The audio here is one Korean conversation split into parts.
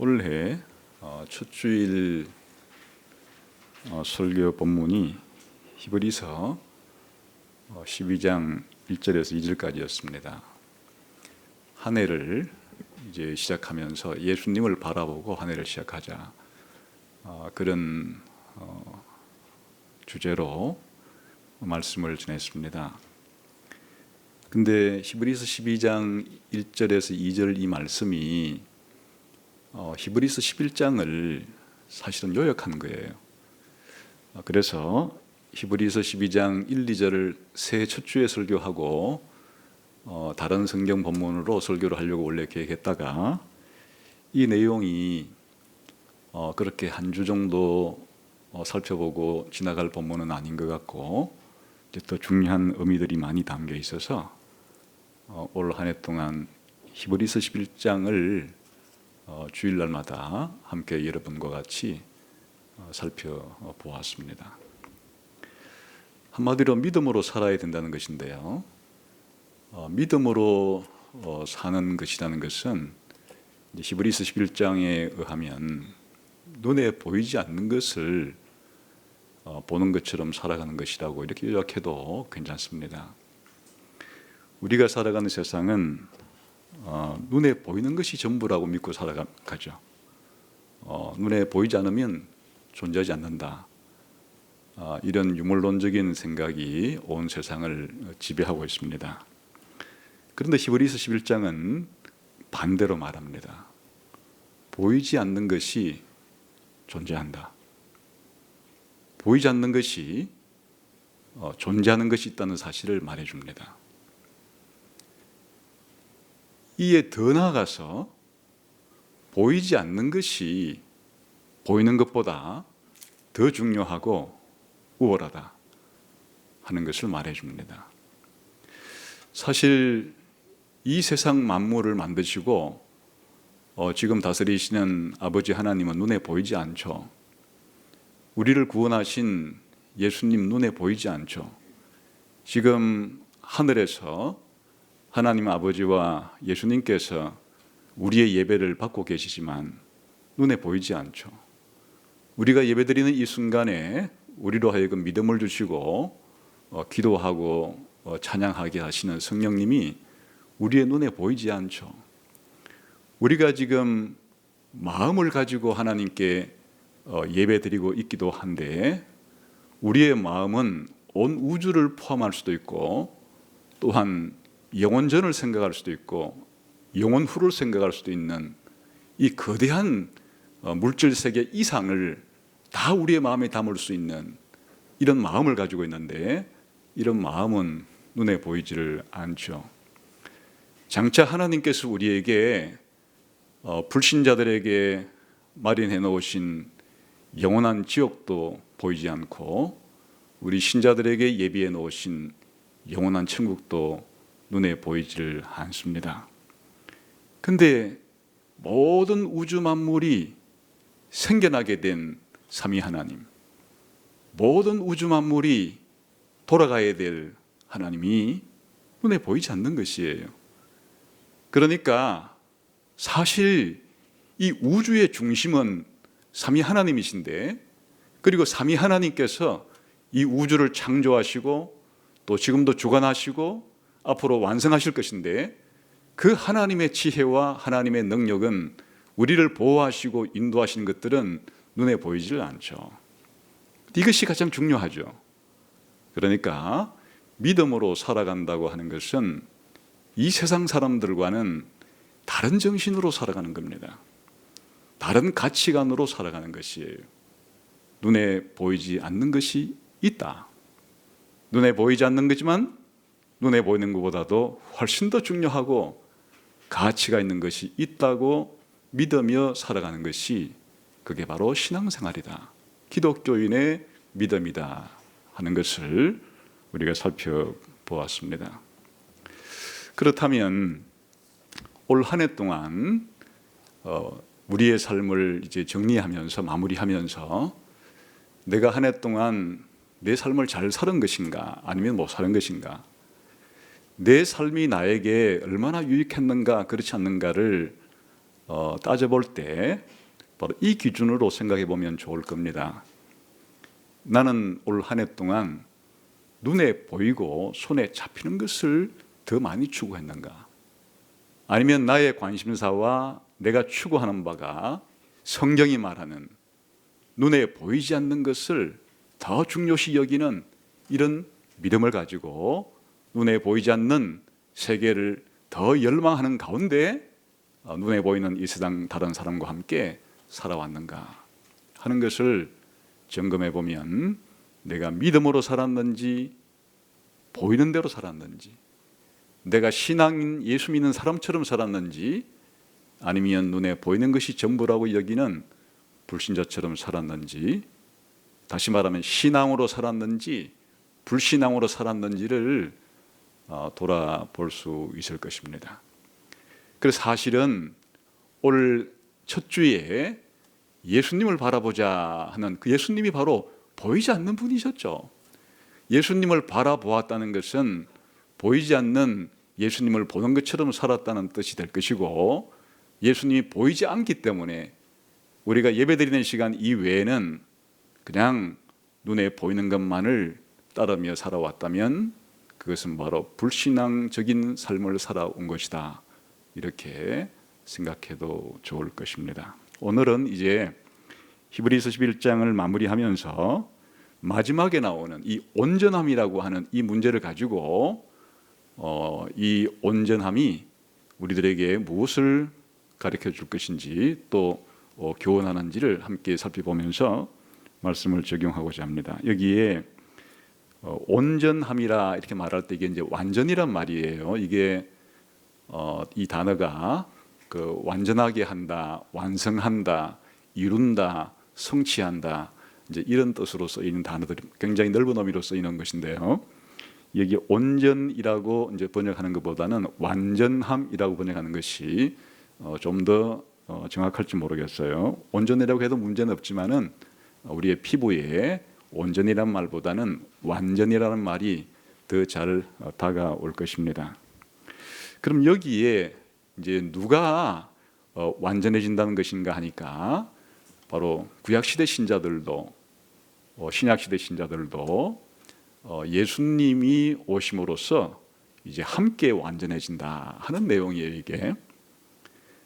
올해 첫 주일 설교 본문이 히브리서 12장 1절에서 2절까지였습니다. 한 해를 이제 시작하면서 예수님을 바라보고 한 해를 시작하자, 그런 주제로 말씀을 전했습니다. 근데 히브리서 12장 1절에서 2절 이 말씀이 히브리서 11장을 사실은 요약한 거예요. 그래서 히브리서 12장 1, 2절을 새해 첫 주에 설교하고 다른 성경 본문으로 설교를 하려고 원래 계획했다가 이 내용이 그렇게 한 주 정도 살펴보고 지나갈 본문은 아닌 것 같고, 이제 더 중요한 의미들이 많이 담겨 있어서 올 한 해 동안 히브리서 11장을 주일날마다 함께 여러분과 같이 살펴보았습니다. 한마디로 믿음으로 살아야 된다는 것인데요, 믿음으로 사는 것이라는 것은 히브리서 11장에 의하면 눈에 보이지 않는 것을 보는 것처럼 살아가는 것이라고 이렇게 요약해도 괜찮습니다. 우리가 살아가는 세상은 눈에 보이는 것이 전부라고 믿고 살아가죠. 눈에 보이지 않으면 존재하지 않는다, 이런 유물론적인 생각이 온 세상을 지배하고 있습니다. 그런데 히브리서 11장은 반대로 말합니다. 보이지 않는 것이 존재한다. 보이지 않는 것이 존재하는 것이 있다는 사실을 말해줍니다. 이에 더 나아가서 보이지 않는 것이 보이는 것보다 더 중요하고 우월하다 하는 것을 말해줍니다. 사실 이 세상 만물을 만드시고 지금 다스리시는 아버지 하나님은 눈에 보이지 않죠. 우리를 구원하신 예수님 눈에 보이지 않죠. 지금 하늘에서 하나님 아버지와 예수님께서 우리의 예배를 받고 계시지만 눈에 보이지 않죠. 우리가 예배드리는 이 순간에 우리로 하여금 믿음을 주시고 기도하고 찬양하게 하시는 성령님이 우리의 눈에 보이지 않죠. 우리가 지금 마음을 가지고 하나님께 예배드리고 있기도 한데, 우리의 마음은 온 우주를 포함할 수도 있고, 또한 영원전을 생각할 수도 있고 영원 후를 생각할 수도 있는 이 거대한 물질 세계 이상을 다 우리의 마음에 담을 수 있는 이런 마음을 가지고 있는데, 이런 마음은 눈에 보이지를 않죠. 장차 하나님께서 우리에게 불신자들에게 마련해 놓으신 영원한 지옥도 보이지 않고, 우리 신자들에게 예비해 놓으신 영원한 천국도 눈에 보이지를 않습니다. 근데 모든 우주 만물이 생겨나게 된 삼위 하나님, 모든 우주 만물이 돌아가야 될 하나님이 눈에 보이지 않는 것이에요. 그러니까 사실 이 우주의 중심은 삼위 하나님이신데, 그리고 삼위 하나님께서 이 우주를 창조하시고 또 지금도 주관하시고 앞으로 완성하실 것인데, 그 하나님의 지혜와 하나님의 능력은 우리를 보호하시고 인도하시는 것들은 눈에 보이질 않죠. 이것이 가장 중요하죠. 그러니까 믿음으로 살아간다고 하는 것은 이 세상 사람들과는 다른 정신으로 살아가는 겁니다. 다른 가치관으로 살아가는 것이에요. 눈에 보이지 않는 것이 있다. 눈에 보이지 않는 거지만 눈에 보이는 것보다도 훨씬 더 중요하고 가치가 있는 것이 있다고 믿으며 살아가는 것이, 그게 바로 신앙생활이다, 기독교인의 믿음이다 하는 것을 우리가 살펴보았습니다. 그렇다면 올 한 해 동안 우리의 삶을 이제 정리하면서 마무리하면서 내가 한 해 동안 내 삶을 잘 살은 것인가 아니면 못 살은 것인가, 내 삶이 나에게 얼마나 유익했는가 그렇지 않는가를 따져볼 때 바로 이 기준으로 생각해 보면 좋을 겁니다. 나는 올 한 해 동안 눈에 보이고 손에 잡히는 것을 더 많이 추구했는가? 아니면 나의 관심사와 내가 추구하는 바가 성경이 말하는 눈에 보이지 않는 것을 더 중요시 여기는 이런 믿음을 가지고 눈에 보이지 않는 세계를 더 열망하는 가운데 눈에 보이는 이 세상 다른 사람과 함께 살아왔는가 하는 것을 점검해 보면 내가 믿음으로 살았는지 보이는 대로 살았는지, 내가 신앙인 예수 믿는 사람처럼 살았는지, 아니면 눈에 보이는 것이 전부라고 여기는 불신자처럼 살았는지, 다시 말하면 신앙으로 살았는지 불신앙으로 살았는지를 돌아볼 수 있을 것입니다. 그래서 사실은 올 첫 주에 예수님을 바라보자 하는 그 예수님이 바로 보이지 않는 분이셨죠. 예수님을 바라보았다는 것은 보이지 않는 예수님을 보는 것처럼 살았다는 뜻이 될 것이고, 예수님이 보이지 않기 때문에 우리가 예배드리는 시간 이외에는 그냥 눈에 보이는 것만을 따르며 살아왔다면 그것은 바로 불신앙적인 삶을 살아온 것이다, 이렇게 생각해도 좋을 것입니다. 오늘은 이제 히브리서 11장을 마무리하면서 마지막에 나오는 이 온전함이라고 하는 이 문제를 가지고 이 온전함이 우리들에게 무엇을 가르쳐 줄 것인지 또 교훈하는지를 함께 살펴보면서 말씀을 적용하고자 합니다. 여기에 온전함이라 이렇게 말할 때 이게 이제 완전이란 말이에요. 이게 이 단어가 그 완전하게 한다, 완성한다, 이룬다, 성취한다, 이제 이런 뜻으로 쓰이는 단어들이 굉장히 넓은 의미로 쓰이는 것인데요. 여기 온전이라고 이제 번역하는 것보다는 완전함이라고 번역하는 것이 좀 더 정확할지 모르겠어요. 온전이라고 해도 문제는 없지만은 우리의 피부에 온전이란 말보다는 완전이라는 말이 더 잘 다가올 것입니다. 그럼 여기에 이제 누가 완전해진다는 것인가 하니까 바로 구약시대 신자들도 신약시대 신자들도 예수님이 오심으로써 이제 함께 완전해진다 하는 내용이에요. 이게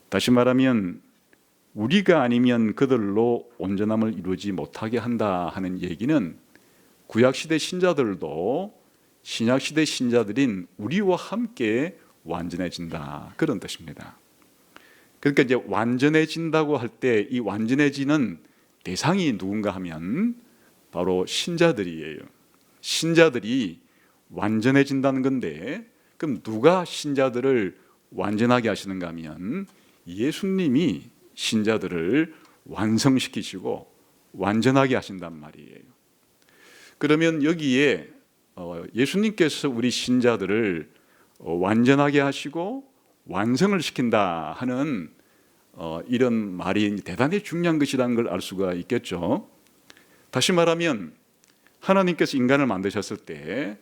다시 말하면 우리가 아니면 그들로 온전함을 이루지 못하게 한다 하는 얘기는 구약시대 신자들도 신약시대 신자들인 우리와 함께 완전해진다, 그런 뜻입니다. 그러니까 이제 완전해진다고 할 때 이 완전해지는 대상이 누군가 하면 바로 신자들이에요. 신자들이 완전해진다는 건데, 그럼 누가 신자들을 완전하게 하시는가 하면 예수님이 신자들을 완성시키시고 완전하게 하신단 말이에요. 그러면 여기에 예수님께서 우리 신자들을 완전하게 하시고 완성을 시킨다 하는 이런 말이 대단히 중요한 것이라는 걸 알 수가 있겠죠. 다시 말하면 하나님께서 인간을 만드셨을 때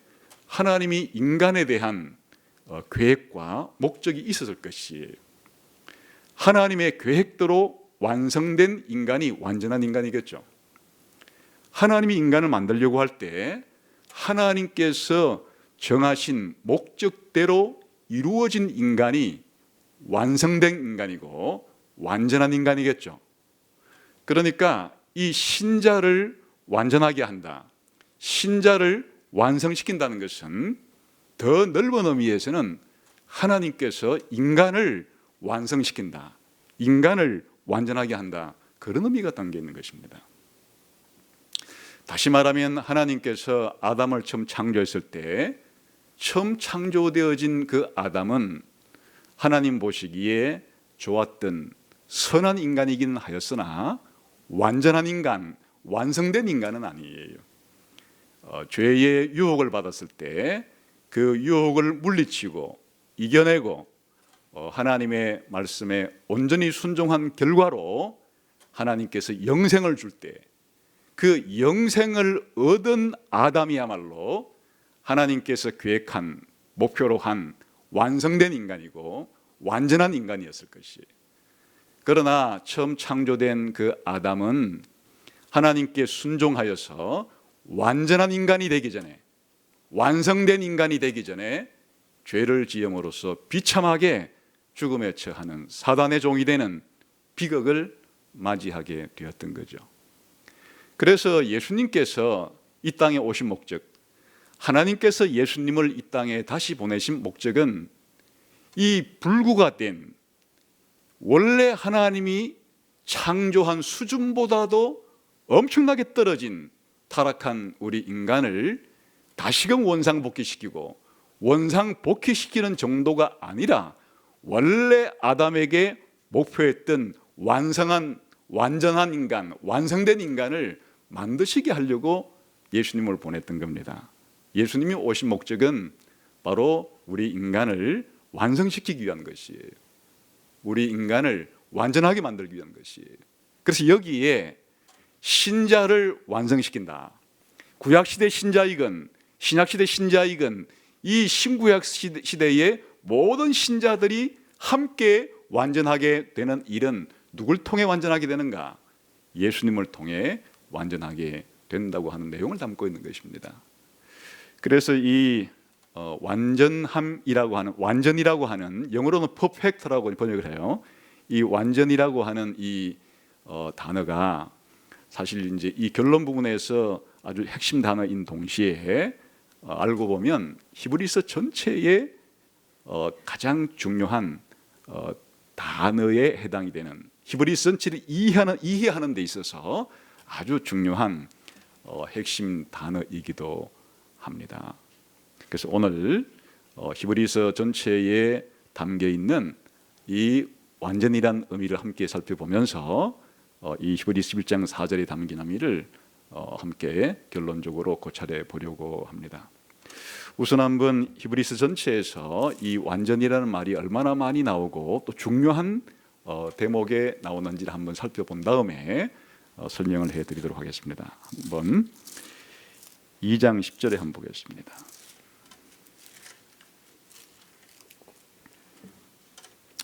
하나님이 인간에 대한 계획과 목적이 있었을 것이에요. 하나님의 계획대로 완성된 인간이 완전한 인간이겠죠. 하나님이 인간을 만들려고 할 때 하나님께서 정하신 목적대로 이루어진 인간이 완성된 인간이고 완전한 인간이겠죠. 그러니까 이 신자를 완전하게 한다, 신자를 완성시킨다는 것은 더 넓은 의미에서는 하나님께서 인간을 완성시킨다, 인간을 완전하게 한다, 그런 의미가 담겨 있는 것입니다. 다시 말하면 하나님께서 아담을 처음 창조했을 때 처음 창조되어진 그 아담은 하나님 보시기에 좋았던 선한 인간이긴 하였으나 완전한 인간, 완성된 인간은 아니에요. 죄의 유혹을 받았을 때 그 유혹을 물리치고 이겨내고 하나님의 말씀에 온전히 순종한 결과로 하나님께서 영생을 줄 때 그 영생을 얻은 아담이야말로 하나님께서 계획한 목표로 한 완성된 인간이고 완전한 인간이었을 것이에요. 그러나 처음 창조된 그 아담은 하나님께 순종하여서 완전한 인간이 되기 전에, 완성된 인간이 되기 전에 죄를 지음으로써 비참하게 죽음에 처하는 사단의 종이 되는 비극을 맞이하게 되었던 거죠. 그래서 예수님께서 이 땅에 오신 목적, 하나님께서 예수님을 이 땅에 다시 보내신 목적은 이 불구가 된, 원래 하나님이 창조한 수준보다도 엄청나게 떨어진 타락한 우리 인간을 다시금 원상복귀시키고, 원상복귀시키는 정도가 아니라 원래 아담에게 목표했던 완전한 인간, 완성된 인간을 만드시게 하려고 예수님을 보냈던 겁니다. 예수님이 오신 목적은 바로 우리 인간을 완성시키기 위한 것이에요. 우리 인간을 완전하게 만들기 위한 것이에요. 그래서 여기에 신자를 완성시킨다. 구약시대 신자이건 신약시대 신자이건 이 신구약 시대의 모든 신자들이 함께 완전하게 되는 일은 누굴 통해 완전하게 되는가? 예수님을 통해 완전하게 된다고 하는 내용을 담고 있는 것입니다. 그래서 이 완전이라고 하는 영어로는 perfect라고 번역을 해요. 이 완전이라고 하는 이 단어가 사실 이제 이 결론 부분에서 아주 핵심 단어인 동시에 알고 보면 히브리서 전체의 가장 중요한 단어에 해당이 되는, 히브리서 전체를 이해하는 데 있어서 아주 중요한 핵심 단어이기도 합니다. 그래서 오늘 히브리서 전체에 담겨 있는 이 완전이란 의미를 함께 살펴보면서 이 히브리서 11장 4절에 담긴 의미를 함께 결론적으로 고찰해 보려고 합니다. 우선 한번 히브리서 전체에서 이 완전이라는 말이 얼마나 많이 나오고 또 중요한 대목에 나오는지를 한번 살펴본 다음에 설명을 해드리도록 하겠습니다. 한번 2장 10절에 한번 보겠습니다.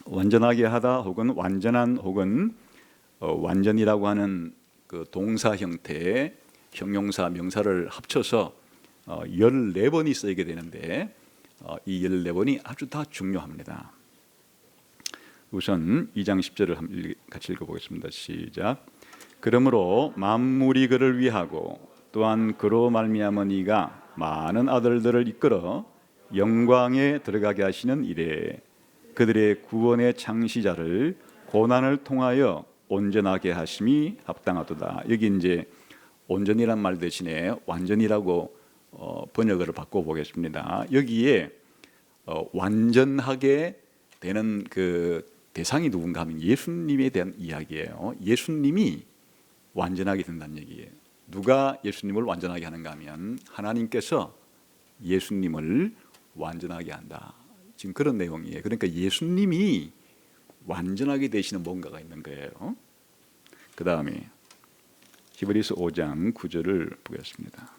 완전하게 하다 혹은 완전한 혹은 완전이라고 하는 그 동사 형태의 형용사 명사를 합쳐서 14번이 쓰이게 되는데 이 14번이 아주 다 중요합니다. 우선 2장 10절을 같이 읽어보겠습니다. 시작. 그러므로 만물이 그를 위하고 또한 그로 말미암아 네가 많은 아들들을 이끌어 영광에 들어가게 하시는 이래 그들의 구원의 창시자를 고난을 통하여 온전하게 하심이 합당하도다. 여기 이제 온전이란 말 대신에 완전이라고 번역을 바꿔보겠습니다. 여기에 완전하게 되는 그 대상이 누군가 하면 예수님에 대한 이야기예요. 예수님이 완전하게 된다는 얘기예요. 누가 예수님을 완전하게 하는가 하면 하나님께서 예수님을 완전하게 한다. 지금 그런 내용이에요. 그러니까 예수님이 완전하게 되시는 뭔가가 있는 거예요. 그 다음에 히브리서 5장 9절을 보겠습니다.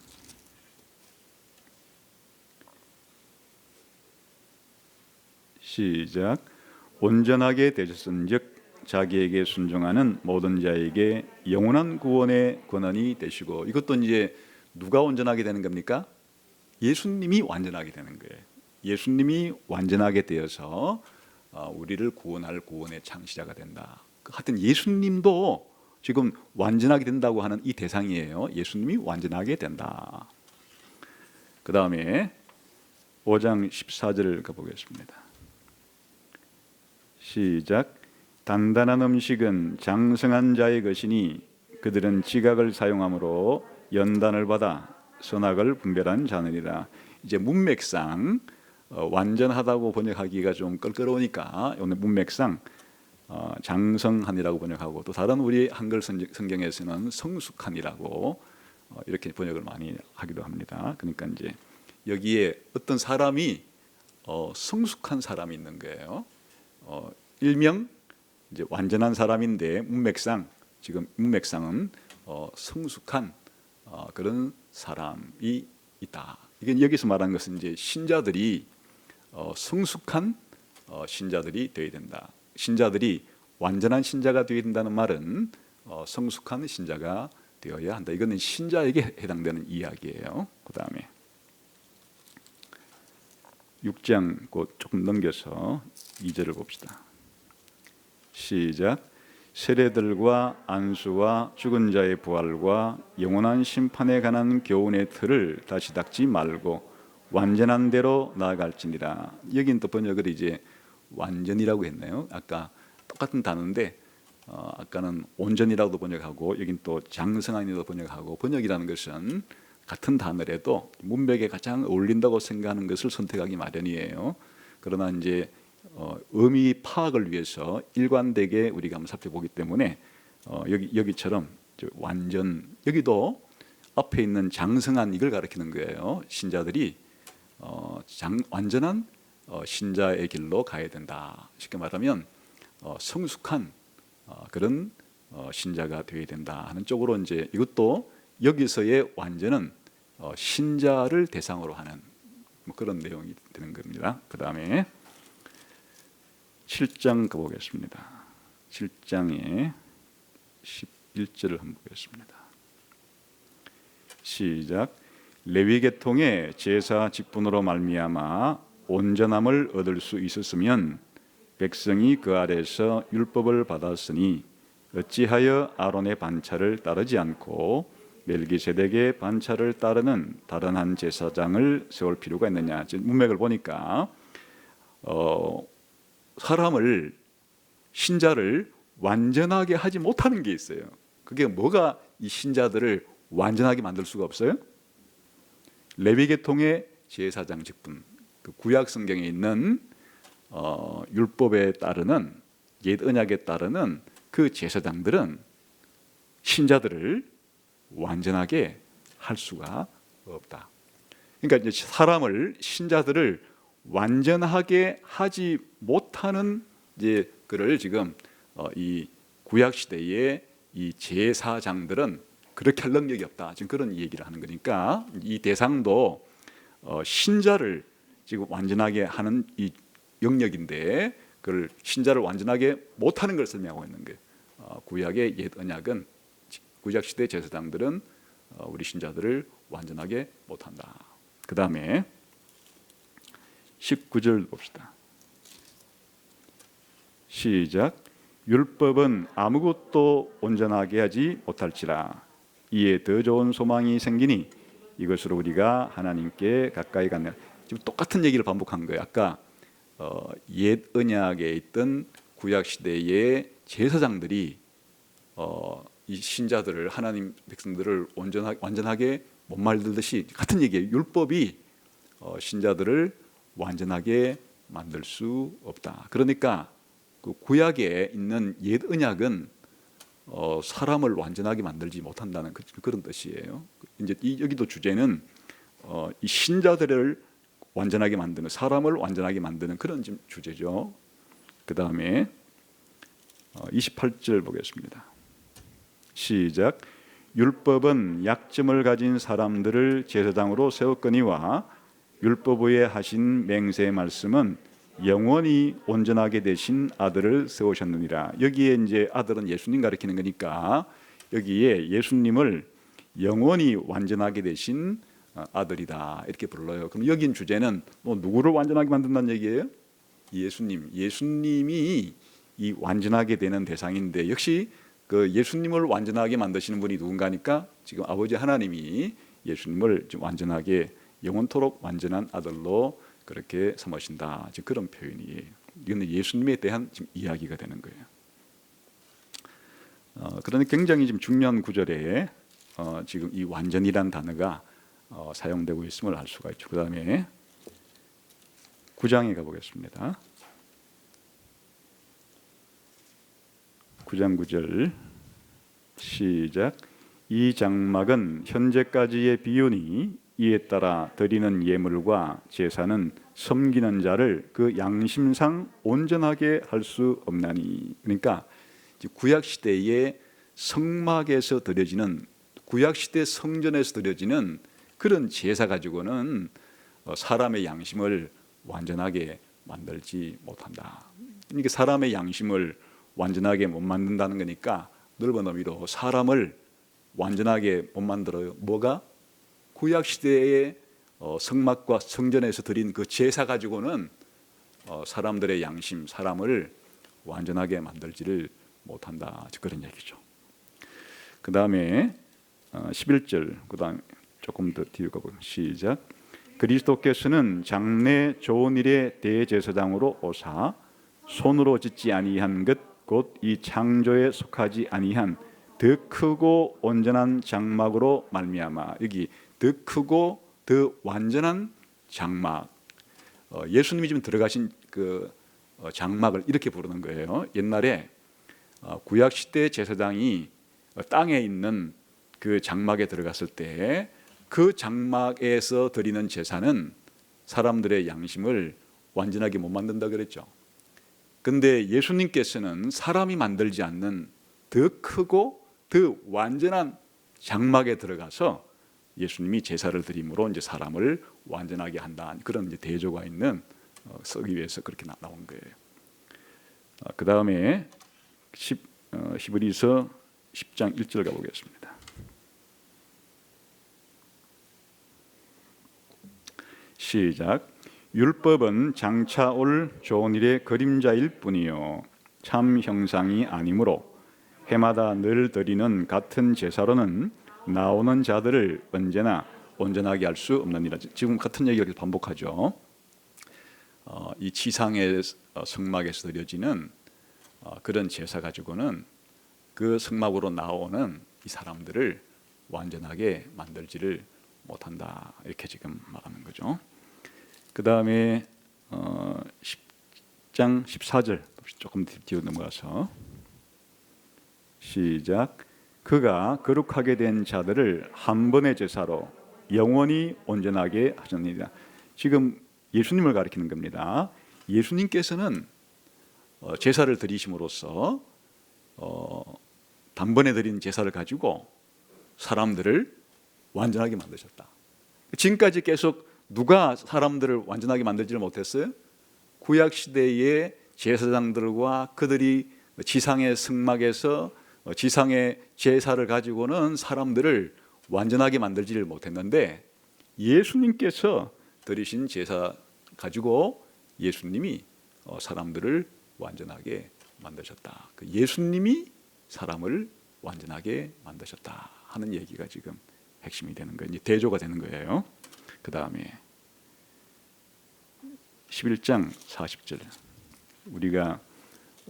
시작. 온전하게 되셨은즉 자기에게 순종하는 모든 자에게 영원한 구원의 권한이 되시고, 이것도 이제 누가 온전하게 되는 겁니까? 예수님이 완전하게 되는 거예요. 예수님이 완전하게 되어서 우리를 구원할 구원의 창시자가 된다. 하여튼 예수님도 지금 완전하게 된다고 하는 이 대상이에요. 예수님이 완전하게 된다. 그 다음에 5장 14절을 가보겠습니다. 시작. 단단한 음식은 장성한 자의 것이니 그들은 지각을 사용함으로 연단을 받아 선악을 분별한 자느니라. 이제 문맥상 완전하다고 번역하기가 좀 껄끄러우니까 오늘 문맥상 장성한이라고 번역하고, 또 다른 우리 한글 성경에서는 성숙한이라고 이렇게 번역을 많이 하기도 합니다. 그러니까 이제 여기에 어떤 사람이 성숙한 사람이 있는 거예요. 일명 이제 완전한 사람인데 지금 문맥상은 성숙한 그런 사람이 있다. 이게 여기서 말하는 것은 이제 신자들이 성숙한 신자들이 되어야 된다. 신자들이 완전한 신자가 되어야 된다는 말은 성숙한 신자가 되어야 한다. 이거는 신자에게 해당되는 이야기예요. 그 다음에 6장 곧 조금 넘겨서 2절을 봅시다. 시작. 세례들과 안수와 죽은 자의 부활과 영원한 심판에 관한 교훈의 틀을 다시 닦지 말고 완전한 대로 나아갈지니라. 여긴 또 번역을 이제 완전이라고 했네요. 아까 똑같은 단어인데 아까는 온전이라고도 번역하고 여긴 또 장성한이라고 번역하고, 번역이라는 것은 같은 단어라도 문맥에 가장 어울린다고 생각하는 것을 선택하기 마련이에요. 그러나 이제 의미 파악을 위해서 일관되게 우리가 한번 살펴보기 때문에 여기처럼 완전, 여기도 앞에 있는 장성한 이걸 가리키는 거예요. 신자들이 완전한 신자의 길로 가야 된다. 쉽게 말하면 성숙한 그런 신자가 되어야 된다 하는 쪽으로, 이제 이것도 여기서의 완전은 신자를 대상으로 하는 그런 내용이 되는 겁니다. 그 다음에 7장 가보겠습니다. 7장의 11절을 한번 보겠습니다. 시작. 레위 계통의 제사 직분으로 말미암아 온전함을 얻을 수 있었으면 백성이 그 아래서 율법을 받았으니 어찌하여 아론의 반차를 따르지 않고 멜기세덱의 반차를 따르는 다른 한 제사장을 세울 필요가 있느냐. 지금 문맥을 보니까 사람을, 신자를 완전하게 하지 못하는 게 있어요. 그게 뭐가 이 신자들을 완전하게 만들 수가 없어요? 레위 계통의 제사장 직분, 그 구약 성경에 있는 율법에 따르는, 옛 언약에 따르는 그 제사장들은 신자들을 완전하게 할 수가 없다. 그러니까 이제 사람을, 신자들을 완전하게 하지 못하는 이제 그를 지금 이 구약 시대의 이 제사장들은 그렇게 할 능력이 없다. 지금 그런 얘기를 하는 거니까 이 대상도 신자를 지금 완전하게 하는 이 영역인데, 그걸 신자를 완전하게 못하는 걸 설명하고 있는 거예요. 구약의 옛 언약은, 구약 시대 제사장들은 우리 신자들을 완전하게 못한다. 그 다음에 19절 봅시다. 시작. 율법은 아무것도 온전하게 하지 못할지라 이에 더 좋은 소망이 생기니 이것으로 우리가 하나님께 가까이 가는. 지금 똑같은 얘기를 반복한 거예요. 아까 옛 언약에 있던 구약 시대의 제사장들이 이 신자들을, 하나님 백성들을 완전하게 못 만들듯이 같은 얘기예요. 율법이 신자들을 완전하게 만들 수 없다. 그러니까 그 구약에 있는 옛 언약은 사람을 완전하게 만들지 못한다는 그런 뜻이에요. 이제 여기도 주제는 이 신자들을 완전하게 만드는, 사람을 완전하게 만드는 그런 주제죠. 그 다음에 28절 보겠습니다. 시작. 율법은 약점을 가진 사람들을 제사장으로 세웠거니와 율법 위에 하신 맹세의 말씀은 영원히 온전하게 되신 아들을 세우셨느니라. 여기에 이제 아들은 예수님 가리키는 거니까 여기에 예수님을 영원히 완전하게 되신 아들이다 이렇게 불러요. 그럼 여긴 주제는 누구를 완전하게 만든다는 얘기예요? 예수님이 이 완전하게 되는 대상인데, 역시 그 예수님을 완전하게 만드시는 분이 누군가니까 지금 아버지 하나님이 예수님을 좀 완전하게, 영원토록 완전한 아들로 그렇게 삼으신다. 지금 그런 표현이에요. 이건 예수님에 대한 지금 이야기가 되는 거예요. 그러니 굉장히 지금 중요한 구절에 지금 이 완전이란 단어가 사용되고 있음을 알 수가 있죠. 그 다음에 9장에 가보겠습니다. 9장 9절 시작. 이 장막은 현재까지의 비유니 이에 따라 드리는 예물과 제사는 섬기는 자를 그 양심상 온전하게 할 수 없나니. 그러니까 구약 시대의 성막에서 드려지는, 구약 시대 성전에서 드려지는 그런 제사 가지고는 사람의 양심을 완전하게 만들지 못한다. 그러니까 사람의 양심을 완전하게 못 만든다는 거니까 넓은 의미로 사람을 완전하게 못 만들어요. 뭐가? 구약 시대의 성막과 성전에서 드린 그 제사 가지고는 사람들의 양심, 사람을 완전하게 만들지를 못한다. 그런 얘기죠. 그 다음에 11절, 그 다음 조금 더 뒤로 가보면 시작. 그리스도께서는 장래 좋은 일의 대제사장으로 오사 손으로 짓지 아니한 것 곧 이 창조에 속하지 아니한 더 크고 온전한 장막으로 말미암아. 여기 더 크고 더 완전한 장막. 예수님이 지금 들어가신 그 장막을 이렇게 부르는 거예요. 옛날에 구약 시대 제사장이 땅에 있는 그 장막에 들어갔을 때 그 장막에서 드리는 제사는 사람들의 양심을 완전하게 못 만든다 그랬죠. 근데 예수님께서는 사람이 만들지 않는 더 크고 더 완전한 장막에 들어가서 예수님이 제사를 드림으로 이제 사람을 완전하게 한다. 그런 이제 대조가 있는 쓰기 위해서 그렇게 나온 거예요. 그 다음에 히브리서 10장 1절 가보겠습니다. 시작. 율법은 장차 올 좋은 일의 그림자일 뿐이요 참 형상이 아니므로 해마다 늘 드리는 같은 제사로는 나오는 자들을 언제나 온전하게 할 수 없느니라. 지금 같은 얘기를 반복하죠. 이 지상의 성막에서 드려지는 그런 제사 가지고는 그 성막으로 나오는 이 사람들을 완전하게 만들지를 못한다. 이렇게 지금 말하는 거죠. 그 다음에 10장 14절 조금 뒤로 넘어가서 시작. 그가 거룩하게 된 자들을 한 번의 제사로 영원히 온전하게 하셨느니라. 지금 예수님을 가리키는 겁니다. 예수님께서는 제사를 드리심으로써 단번에 드린 제사를 가지고 사람들을 완전하게 만드셨다. 지금까지 계속 누가 사람들을 완전하게 만들지를 못했어요? 구약 시대의 제사장들과 그들이 지상의 성막에서 지상의 제사를 가지고는 사람들을 완전하게 만들지를 못했는데 예수님께서 드리신 제사 가지고 예수님이 사람들을 완전하게 만드셨다. 그 예수님이 사람을 완전하게 만드셨다 하는 얘기가 지금 핵심이 되는 거예요. 이제 대조가 되는 거예요. 그 다음에 11장 40절 우리가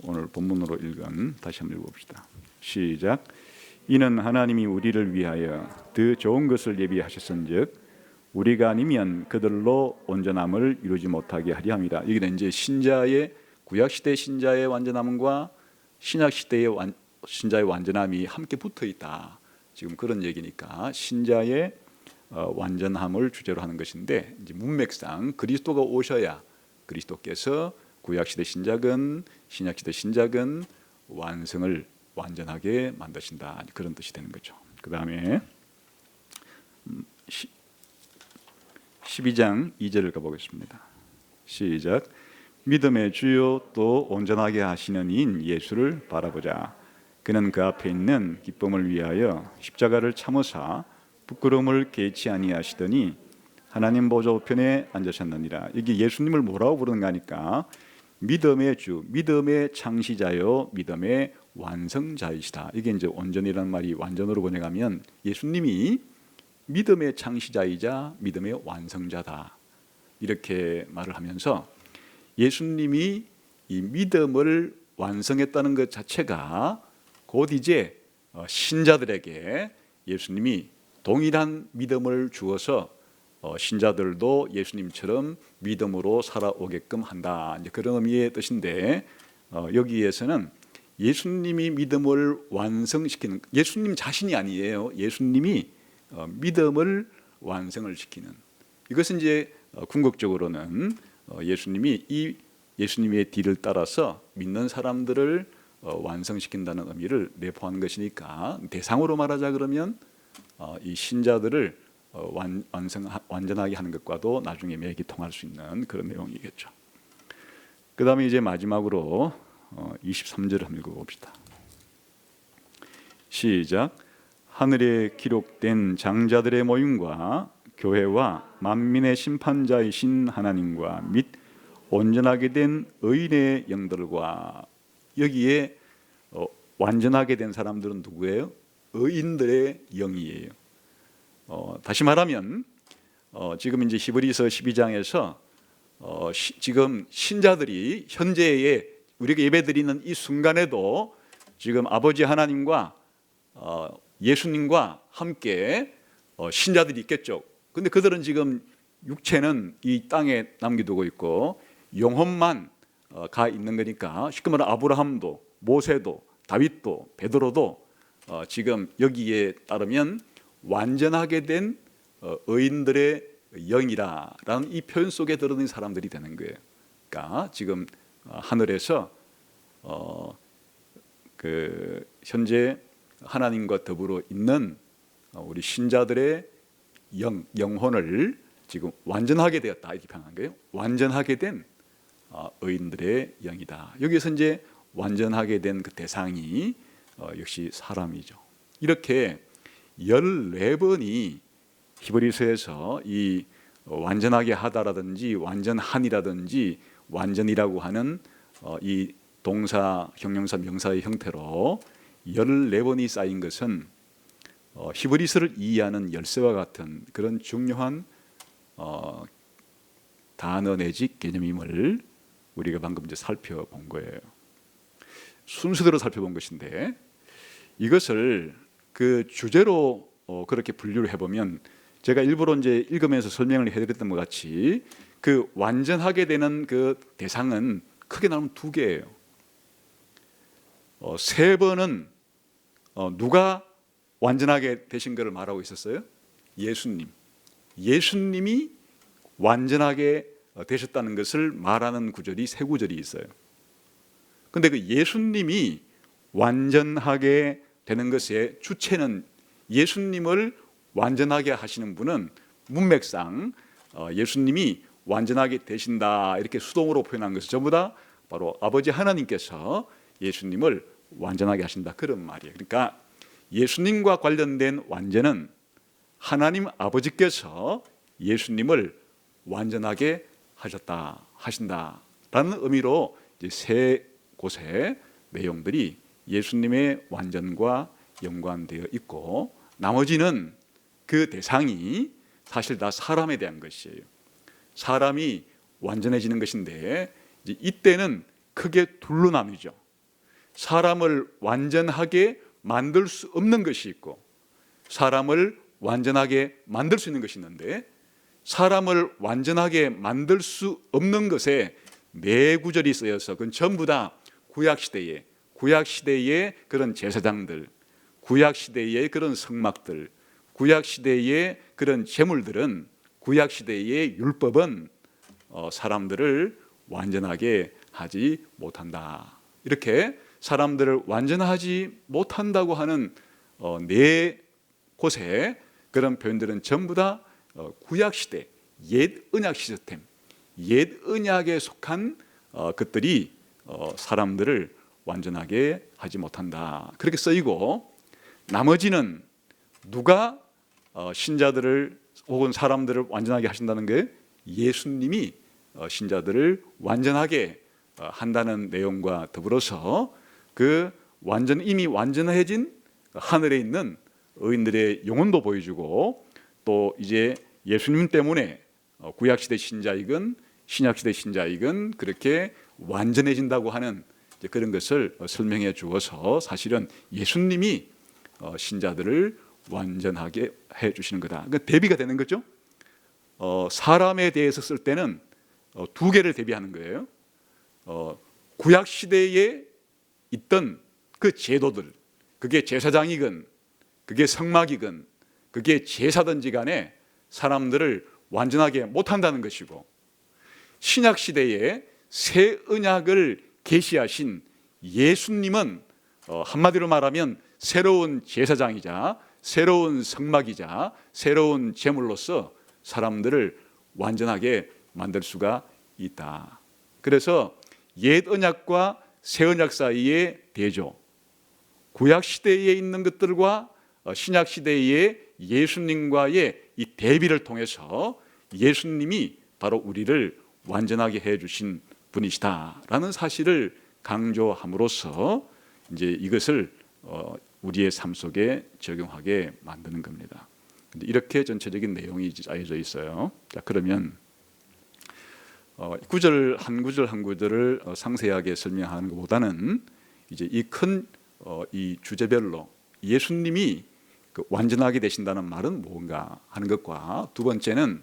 오늘 본문으로 읽은 다시 한번 읽어봅시다. 시작. 이는 하나님이 우리를 위하여 더 좋은 것을 예비하셨은즉 우리가 아니면 그들로 온전함을 이루지 못하게 하리 함이라. 이게 이제 신자의 구약 시대 신자의 완전함과 신약 시대의 신자의 완전함이 함께 붙어 있다. 지금 그런 얘기니까 신자의 완전함을 주제로 하는 것인데 이제 문맥상 그리스도가 오셔야 그리스도께서 구약시대 신작은 신약시대 신작은 완성을 완전하게 만드신다. 그런 뜻이 되는 거죠. 그 다음에 12장 2절을 가보겠습니다. 시작. 믿음의 주요 또 온전하게 하시는 이인 예수를 바라보자. 그는 그 앞에 있는 기쁨을 위하여 십자가를 참으사 부끄러움을 개치 아니하시더니 하나님 보좌 우편에 앉으셨느니라. 이게 예수님을 뭐라고 부르는가 하니까 믿음의 주, 믿음의 창시자요, 믿음의 완성자이시다. 이게 이제 온전이라는 말이 완전으로 번역하면 예수님이 믿음의 창시자이자 믿음의 완성자다. 이렇게 말을 하면서 예수님이 이 믿음을 완성했다는 것 자체가 곧 이제 신자들에게 예수님이 동일한 믿음을 주어서 신자들도 예수님처럼 믿음으로 살아오게끔 한다. 이제 그런 의미의 뜻인데 여기에서는 예수님이 믿음을 완성시키는 예수님 자신이 아니에요. 예수님이 믿음을 완성을 시키는 이것은 이제 궁극적으로는 예수님이 이 예수님의 뒤를 따라서 믿는 사람들을 완성시킨다는 의미를 내포하는 것이니까 대상으로 말하자 그러면 이 신자들을 완전하게 하는 것과도 나중에 맥이 통할 수 있는 그런 내용이겠죠. 그 다음에 이제 마지막으로 23절을 한번 읽어봅시다. 시작. 하늘에 기록된 장자들의 모임과 교회와 만민의 심판자이신 하나님과 및 온전하게 된 의인의 영들과. 여기에 완전하게 된 사람들은 누구예요? 의인들의 영이에요. 다시 말하면 지금 이제 히브리서 12장에서 지금 신자들이 현재의 우리가 예배드리는 이 순간에도 지금 아버지 하나님과 예수님과 함께 신자들이 있겠죠. 근데 그들은 지금 육체는 이 땅에 남겨두고 있고 영혼만 가 있는 거니까, 쉽게 말하면 아브라함도 모세도 다윗도 베드로도 지금 여기에 따르면 완전하게 된 의인들의 영이라라는 이 표현 속에 들어있는 사람들이 되는 거예요. 그러니까 지금 하늘에서 그 현재 하나님과 더불어 있는 우리 신자들의 영혼을 지금 완전하게 되었다, 이렇게 표현한 거예요. 완전하게 된 의인들의 영이다. 여기서 이제 완전하게 된 그 대상이 역시 사람이죠. 이렇게 14번이 히브리서에서 이 완전하게 하다라든지 완전한이라든지 완전이라고 하는 이 동사, 형용사, 명사의 형태로 14번이 쌓인 것은 히브리서를 이해하는 열쇠와 같은 그런 중요한 단어 내지 개념임을 우리가 방금 이제 살펴본 거예요. 순서대로 살펴본 것인데, 이것을 그 주제로 그렇게 분류를 해보면, 제가 일부러 이제 읽으면서 설명을 해드렸던 것 같이 그 완전하게 되는 그 대상은 크게 나누면 두 개예요. 세 번은 누가 완전하게 되신 것을 말하고 있었어요? 예수님. 예수님이 완전하게 되셨다는 것을 말하는 구절이 세 구절이 있어요. 근데 그 예수님이 완전하게 되는 것의 주체는, 예수님을 완전하게 하시는 분은 문맥상 예수님이 완전하게 되신다 이렇게 수동으로 표현한 것은 전부 다 바로 아버지 하나님께서 예수님을 완전하게 하신다, 그런 말이에요. 그러니까 예수님과 관련된 완전은 하나님 아버지께서 예수님을 완전하게 하신다라는 의미로 이제 세 곳의 내용들이 예수님의 완전과 연관되어 있고, 나머지는 그 대상이 사실 다 사람에 대한 것이에요. 사람이 완전해지는 것인데, 이제 이때는 크게 둘로 나뉘죠. 사람을 완전하게 만들 수 없는 것이 있고 사람을 완전하게 만들 수 있는 것이 있는데, 사람을 완전하게 만들 수 없는 것에 네 구절이 쓰여서 그건 전부 다 구약시대의 그런 제사장들, 구약시대의 그런 성막들, 구약시대의 그런 제물들은, 구약시대의 율법은 사람들을 완전하게 하지 못한다. 이렇게 사람들을 완전하지 못한다고 하는 네 곳의 그런 표현들은 전부 다 구약시대, 옛 언약 시스템, 옛 언약에 속한 것들이 사람들을 완전하게 하지 못한다, 그렇게 쓰이고, 나머지는 누가 신자들을 혹은 사람들을 완전하게 하신다는 게 예수님이 신자들을 완전하게 한다는 내용과 더불어서 그 이미 완전해진 하늘에 있는 의인들의 영혼도 보여주고, 또 이제 예수님 때문에 구약시대 신자이건 신약시대 신자이건 그렇게 완전해진다고 하는 그런 것을 설명해 주어서, 사실은 예수님이 신자들을 완전하게 해 주시는 거다. 그러니까 대비가 되는 거죠. 사람에 대해서 쓸 때는 두 개를 대비하는 거예요. 구약시대에 있던 그 제도들, 그게 제사장이건 그게 성막이건 그게 제사든지 간에 사람들을 완전하게 못한다는 것이고, 신약시대에 새 언약을 계시하신 예수님은 한마디로 말하면 새로운 제사장이자 새로운 성막이자 새로운 제물로서 사람들을 완전하게 만들 수가 있다. 그래서 옛 언약과 새 언약 사이의 대조, 구약 시대에 있는 것들과 신약 시대의 예수님과의 이 대비를 통해서 예수님이 바로 우리를 완전하게 해주신 분이시다라는 사실을 강조함으로써 이제 이것을 우리의 삶 속에 적용하게 만드는 겁니다. 이렇게 전체적인 내용이 짜여져 있어요. 자, 그러면 구절 한 구절을 상세하게 설명하는 것보다는 이제 이 큰 이 주제별로 예수님이 완전하게 되신다는 말은 뭔가 하는 것과, 두 번째는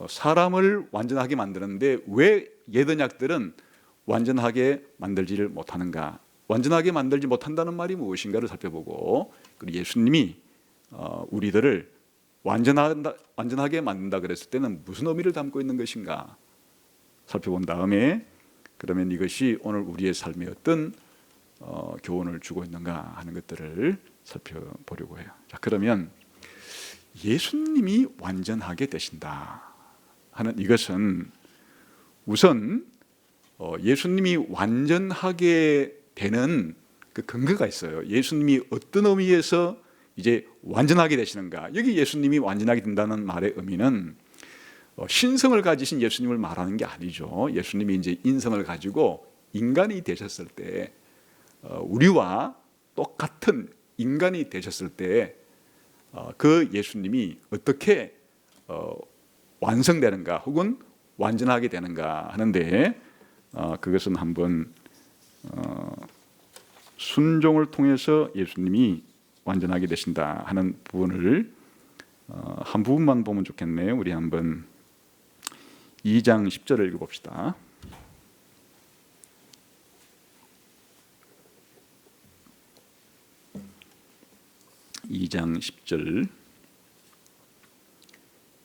사람을 완전하게 만드는데 왜 옛 언약들은 완전하게 만들지를 못하는가, 완전하게 만들지 못한다는 말이 무엇인가를 살펴보고, 그리고 예수님이 우리들을 완전하게 만든다 그랬을 때는 무슨 의미를 담고 있는 것인가 살펴본 다음에, 그러면 이것이 오늘 우리의 삶에 어떤 교훈을 주고 있는가 하는 것들을 살펴보려고 해요. 자, 그러면 예수님이 완전하게 되신다 하는 이것은 우선 예수님이 완전하게 되는 그 근거가 있어요. 예수님이 어떤 의미에서 이제 완전하게 되시는가. 여기 예수님이 완전하게 된다는 말의 의미는 신성을 가지신 예수님을 말하는 게 아니죠. 예수님이 이제 인성을 가지고 인간이 되셨을 때, 우리와 똑같은 인간이 되셨을 때 그 예수님이 어떻게 완성되는가 혹은 완전하게 되는가 하는데, 그것은 한번 순종을 통해서 예수님이 완전하게 되신다 하는 부분을 한 부분만 보면 좋겠네요. 우리 한번 2장 10절을 읽어봅시다. 2장 10절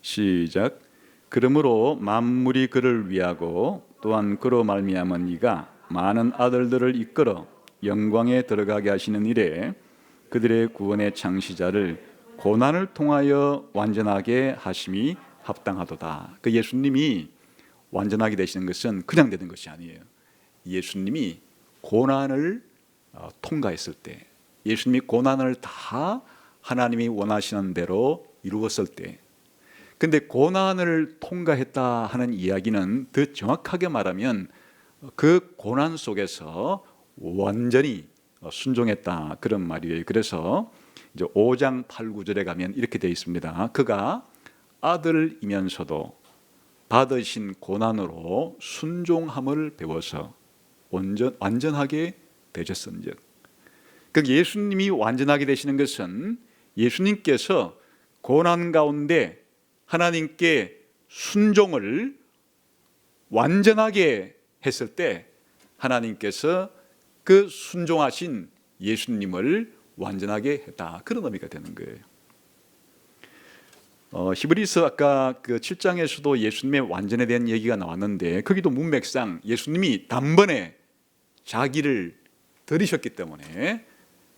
시작. 그러므로 만물이 그를 위하고 또한 그로 말미암은 이가 많은 아들들을 이끌어 영광에 들어가게 하시는 이래 그들의 구원의 창시자를 고난을 통하여 완전하게 하심이 합당하도다. 그 예수님이 완전하게 되시는 것은 그냥 되는 것이 아니에요. 예수님이 고난을 통과했을 때, 예수님이 고난을 다 하나님이 원하시는 대로 이루었을 때, 근데 고난을 통과했다 하는 이야기는 더 정확하게 말하면 그 고난 속에서 완전히 순종했다 그런 말이에요. 그래서 이제 5장 8, 9절에 가면 이렇게 되어 있습니다. 그가 아들이면서도 받으신 고난으로 순종함을 배워서 완전하게 되셨은즉. 그 예수님이 완전하게 되시는 것은 예수님께서 고난 가운데 하나님께 순종을 완전하게 했을 때 하나님께서 그 순종하신 예수님을 완전하게 했다, 그런 의미가 되는 거예요. 히브리서 아까 그 7장에서도 예수님의 완전에 대한 얘기가 나왔는데, 거기도 문맥상 예수님이 단번에 자기를 들이셨기 때문에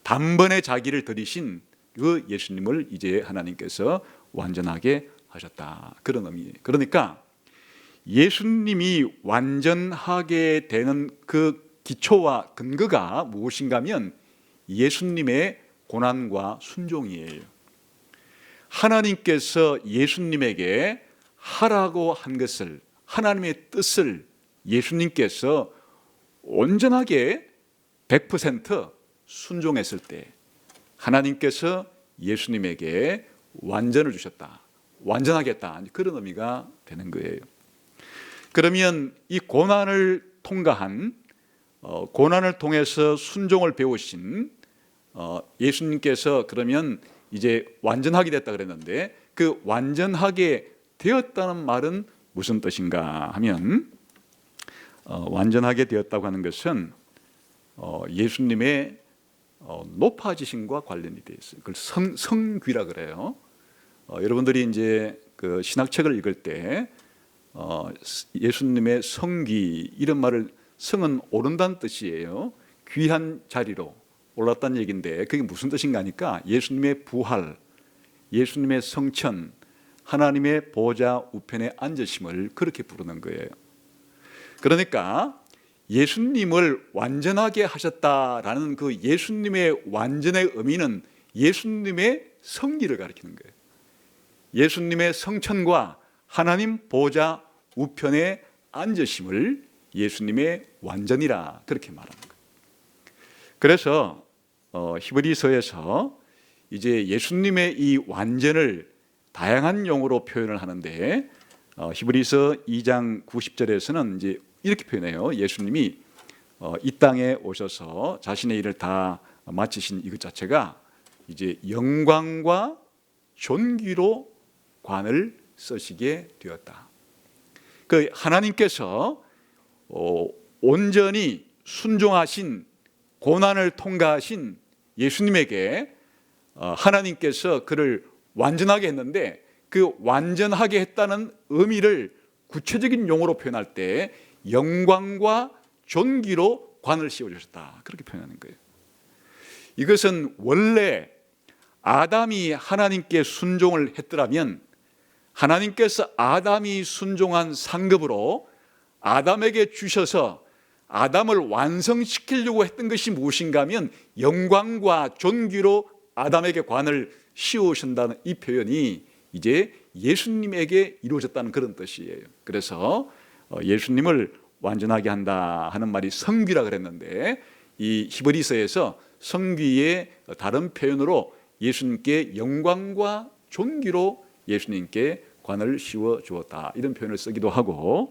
단번에 자기를 들이신 그 예수님을 이제 하나님께서 완전하게 하셨다, 그런 의미예요. 그러니까 예수님이 완전하게 되는 그 기초와 근거가 무엇인가 하면 예수님의 고난과 순종이에요. 하나님께서 예수님에게 하라고 한 것을, 하나님의 뜻을 예수님께서 온전하게 100% 순종했을 때 하나님께서 예수님에게 완전을 주셨다, 완전하겠다, 그런 의미가 되는 거예요. 그러면 이 고난을 통과한, 고난을 통해서 순종을 배우신 예수님께서 그러면 이제 완전하게 됐다 그랬는데, 그 완전하게 되었다는 말은 무슨 뜻인가 하면, 완전하게 되었다고 하는 것은 예수님의 높아지심과 관련이 되어 있어요. 그걸 성귀라 그래요. 여러분들이 이제 그 신학책을 읽을 때 예수님의 성귀, 이런 말을, 성은 오른다는 뜻이에요. 귀한 자리로 올랐다는 얘기인데 그게 무슨 뜻인가 하니까 예수님의 부활, 예수님의 성천, 하나님의 보좌 우편에 앉으심을 그렇게 부르는 거예요. 그러니까 예수님을 완전하게 하셨다라는 그 예수님의 완전의 의미는 예수님의 성기를 가리키는 거예요. 예수님의 성천과 하나님 보좌 우편에 앉으심을 예수님의 완전이라 그렇게 말하는 거예요. 그래서 히브리서에서 이제 예수님의 이 완전을 다양한 용어로 표현을 하는데 히브리서 2장 90절에서는 이제 이렇게 표현해요. 예수님이 이 땅에 오셔서 자신의 일을 다 마치신 이것 자체가 이제 영광과 존귀로 관을 쓰시게 되었다. 그 하나님께서 온전히 순종하신 고난을 통과하신 예수님에게 하나님께서 그를 완전하게 했는데 그 완전하게 했다는 의미를 구체적인 용어로 표현할 때 영광과 존귀로 관을 씌워주셨다. 그렇게 표현하는 거예요. 이것은 원래 아담이 하나님께 순종을 했더라면 하나님께서 아담이 순종한 상급으로 아담에게 주셔서 아담을 완성시키려고 했던 것이 무엇인가 하면 영광과 존귀로 아담에게 관을 씌우신다는 이 표현이 이제 예수님에게 이루어졌다는 그런 뜻이에요. 그래서 예수님을 완전하게 한다 하는 말이 성귀라 그랬는데 이 히브리서에서 성귀의 다른 표현으로 예수님께 영광과 존귀로 예수님께 관을 씌워 주었다 이런 표현을 쓰기도 하고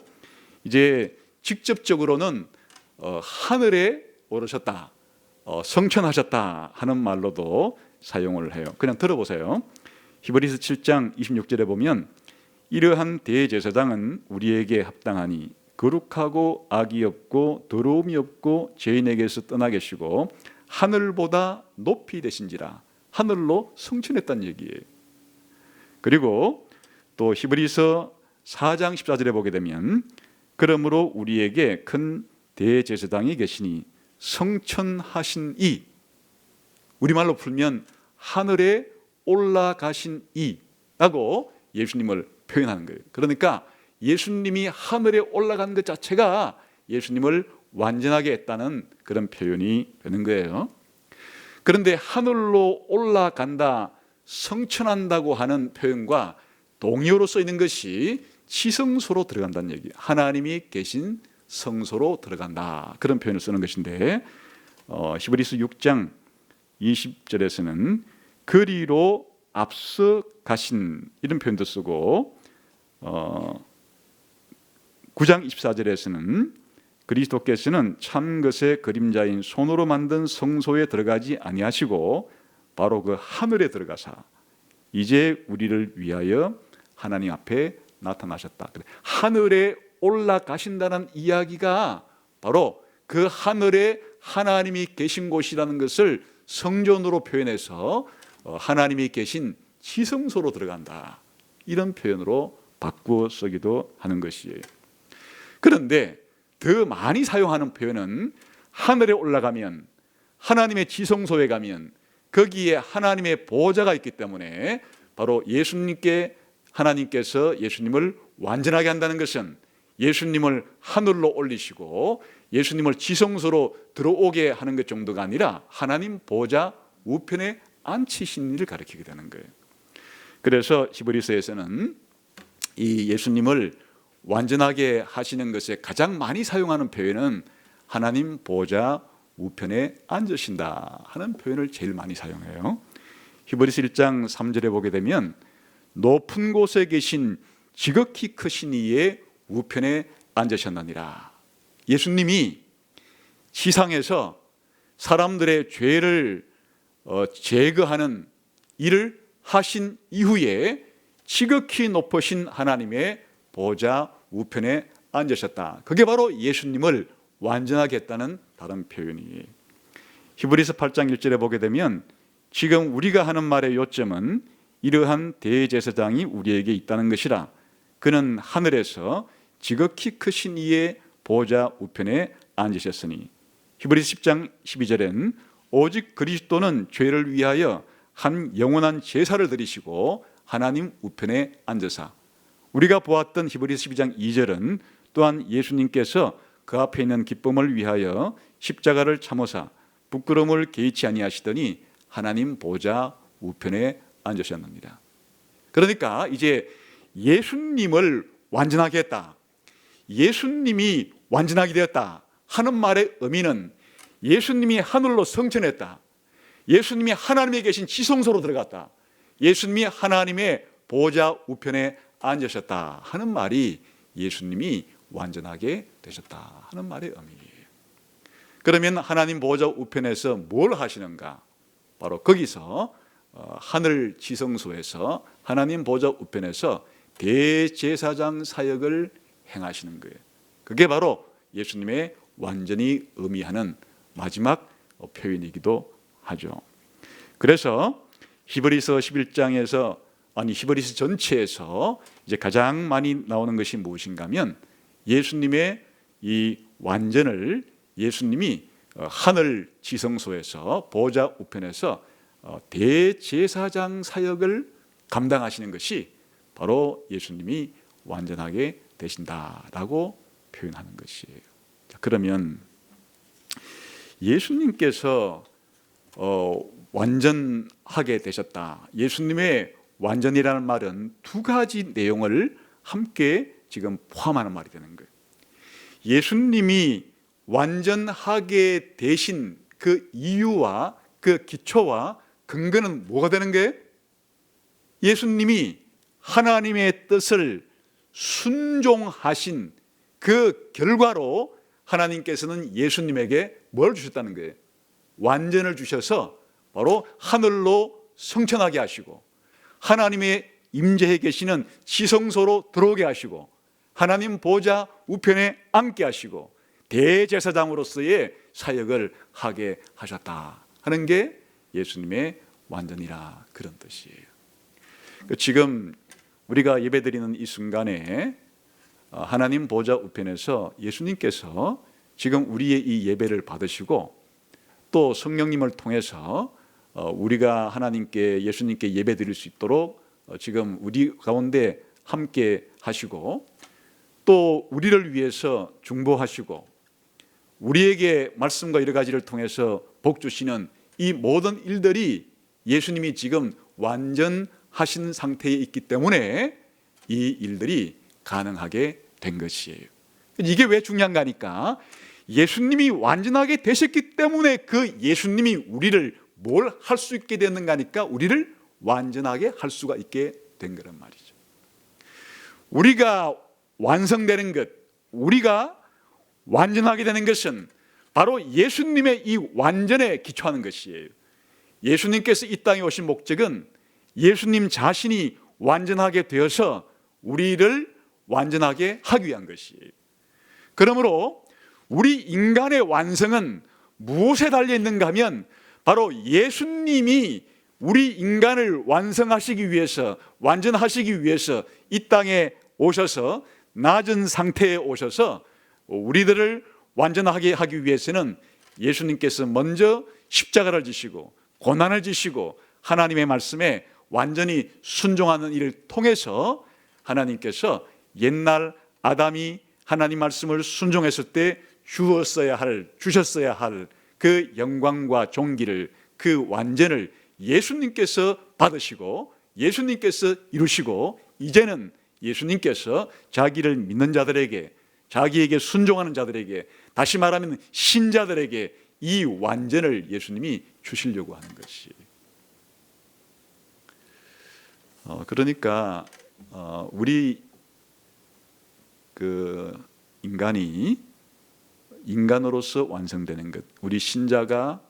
이제 직접적으로는 하늘에 오르셨다 성천하셨다 하는 말로도 사용을 해요. 그냥 들어보세요. 히브리서 7장 26절에 보면 이러한 대제사장은 우리에게 합당하니 거룩하고 악이 없고 더러움이 없고 죄인에게서 떠나 계시고 하늘보다 높이 되신지라 하늘로 성천했다는 얘기예요. 그리고 또 히브리서 4장 14절에 보게 되면 그러므로 우리에게 큰 대제사장이 계시니 성천하신 이 우리말로 풀면 하늘에 올라가신 이라고 예수님을 표현하는 거예요. 그러니까 예수님이 하늘에 올라간 것 자체가 예수님을 완전하게 했다는 그런 표현이 되는 거예요. 그런데 하늘로 올라간다, 성천한다고 하는 표현과 동의어로 써 있는 것이 지성소로 들어간다는 얘기예요. 하나님이 계신 성소로 들어간다 그런 표현을 쓰는 것인데 히브리서 6장 20절에서는 그리로 앞서 가신 이런 표현도 쓰고 9장 24절에서는 그리스도께서는 참 것의 그림자인 손으로 만든 성소에 들어가지 아니하시고 바로 그 하늘에 들어가사 이제 우리를 위하여 하나님 앞에 나타나셨다. 하늘에 올라가신다는 이야기가 바로 그 하늘에 하나님이 계신 곳이라는 것을 성전으로 표현해서 하나님이 계신 지성소로 들어간다 이런 표현으로 바꾸어 쓰기도 하는 것이에요. 그런데 더 많이 사용하는 표현은 하늘에 올라가면 하나님의 지성소에 가면 거기에 하나님의 보좌가 있기 때문에 바로 예수님께 하나님께서 예수님을 완전하게 한다는 것은 예수님을 하늘로 올리시고 예수님을 지성소로 들어오게 하는 것 정도가 아니라 하나님 보좌 우편에 앉히신 일을 가리키게 되는 거예요. 그래서 히브리서에서는 이 예수님을 완전하게 하시는 것에 가장 많이 사용하는 표현은 하나님 보좌 우편에 앉으신다 하는 표현을 제일 많이 사용해요. 히브리서 1장 3절에 보게 되면 높은 곳에 계신 지극히 크신 이의 우편에 앉으셨느니라. 예수님이 지상에서 사람들의 죄를 제거하는 일을 하신 이후에 지극히 높으신 하나님의 보좌 우편에 앉으셨다. 그게 바로 예수님을 완전하게 했다는 다른 표현이에요. 히브리서 8장 1절에 보게 되면 지금 우리가 하는 말의 요점은 이러한 대제사장이 우리에게 있다는 것이라. 그는 하늘에서 지극히 크신 이의 보좌 우편에 앉으셨으니. 히브리서 10장 12절엔 오직 그리스도는 죄를 위하여 한 영원한 제사를 드리시고 하나님 우편에 앉으사. 우리가 보았던 히브리서 12장 2절은 또한 예수님께서 그 앞에 있는 기쁨을 위하여 십자가를 참으사 부끄러움을 개의치 아니하시더니 하나님 보좌 우편에 앉으셨느니라. 그러니까 이제 예수님을 완전하게 했다, 예수님이 완전하게 되었다 하는 말의 의미는 예수님이 하늘로 승천했다, 예수님이 하나님에 계신 지성소로 들어갔다, 예수님이 하나님의 보좌 우편에 앉으셨다 하는 말이 예수님이 완전하게 되셨다 하는 말의 의미예요. 그러면 하나님 보좌 우편에서 뭘 하시는가? 바로 거기서 하늘 지성소에서 하나님 보좌 우편에서 대제사장 사역을 행하시는 거예요. 그게 바로 예수님의 완전히 의미하는 마지막 표현이기도 하죠. 그래서 히브리서 11장에서 히브리서 전체에서 이제 가장 많이 나오는 것이 무엇인가 하면 예수님의 이 완전을 예수님이 하늘 지성소에서 보좌 우편에서 대제사장 사역을 감당하시는 것이 바로 예수님이 완전하게 되신다라고 표현하는 것이에요. 그러면 예수님께서 완전하게 되셨다, 예수님의 완전이라는 말은 두 가지 내용을 함께 지금 포함하는 말이 되는 거예요. 예수님이 완전하게 되신 그 이유와 그 기초와 근거는 뭐가 되는 거예요? 예수님이 하나님의 뜻을 순종하신 그 결과로 하나님께서는 예수님에게 뭘 주셨다는 거예요? 완전을 주셔서 바로 하늘로 승천하게 하시고 하나님의 임재해 계시는 지성소로 들어오게 하시고 하나님 보좌 우편에 앉게 하시고 대제사장으로서의 사역을 하게 하셨다 하는 게 예수님의 완전이라, 그런 뜻이에요. 지금 우리가 예배드리는 이 순간에 하나님 보좌 우편에서 예수님께서 지금 우리의 이 예배를 받으시고 또 성령님을 통해서 우리가 하나님께, 예수님께 예배 드릴 수 있도록 지금 우리 가운데 함께 하시고 또 우리를 위해서 중보하시고 우리에게 말씀과 여러 가지를 통해서 복 주시는 이 모든 일들이 예수님이 지금 완전하신 상태에 있기 때문에 이 일들이 가능하게 된 것이에요. 이게 왜 중요한가 하니까 예수님이 완전하게 되셨기 때문에 그 예수님이 우리를 뭘 할 수 있게 됐는가 하니까 우리를 완전하게 할 수가 있게 된 거란 말이죠. 우리가 완성되는 것, 우리가 완전하게 되는 것은 바로 예수님의 이 완전에 기초하는 것이에요. 예수님께서 이 땅에 오신 목적은 예수님 자신이 완전하게 되어서 우리를 완전하게 하기 위한 것이에요. 그러므로 우리 인간의 완성은 무엇에 달려 있는가 하면 바로 예수님이 우리 인간을 완성하시기 위해서, 완전하시기 위해서 이 땅에 오셔서 낮은 상태에 오셔서 우리들을 완전하게 하기 위해서는 예수님께서 먼저 십자가를 지시고 고난을 지시고 하나님의 말씀에 완전히 순종하는 일을 통해서 하나님께서 옛날 아담이 하나님 말씀을 순종했을 때 주셨어야 할 그 영광과 존귀를, 그 완전을 예수님께서 받으시고 예수님께서 이루시고 이제는 예수님께서 자기를 믿는 자들에게, 자기에게 순종하는 자들에게, 다시 말하면 신자들에게 이 완전을 예수님이 주시려고 하는 것이에요. 그러니까 우리 그 인간으로서 완성되는 것, 우리 신자가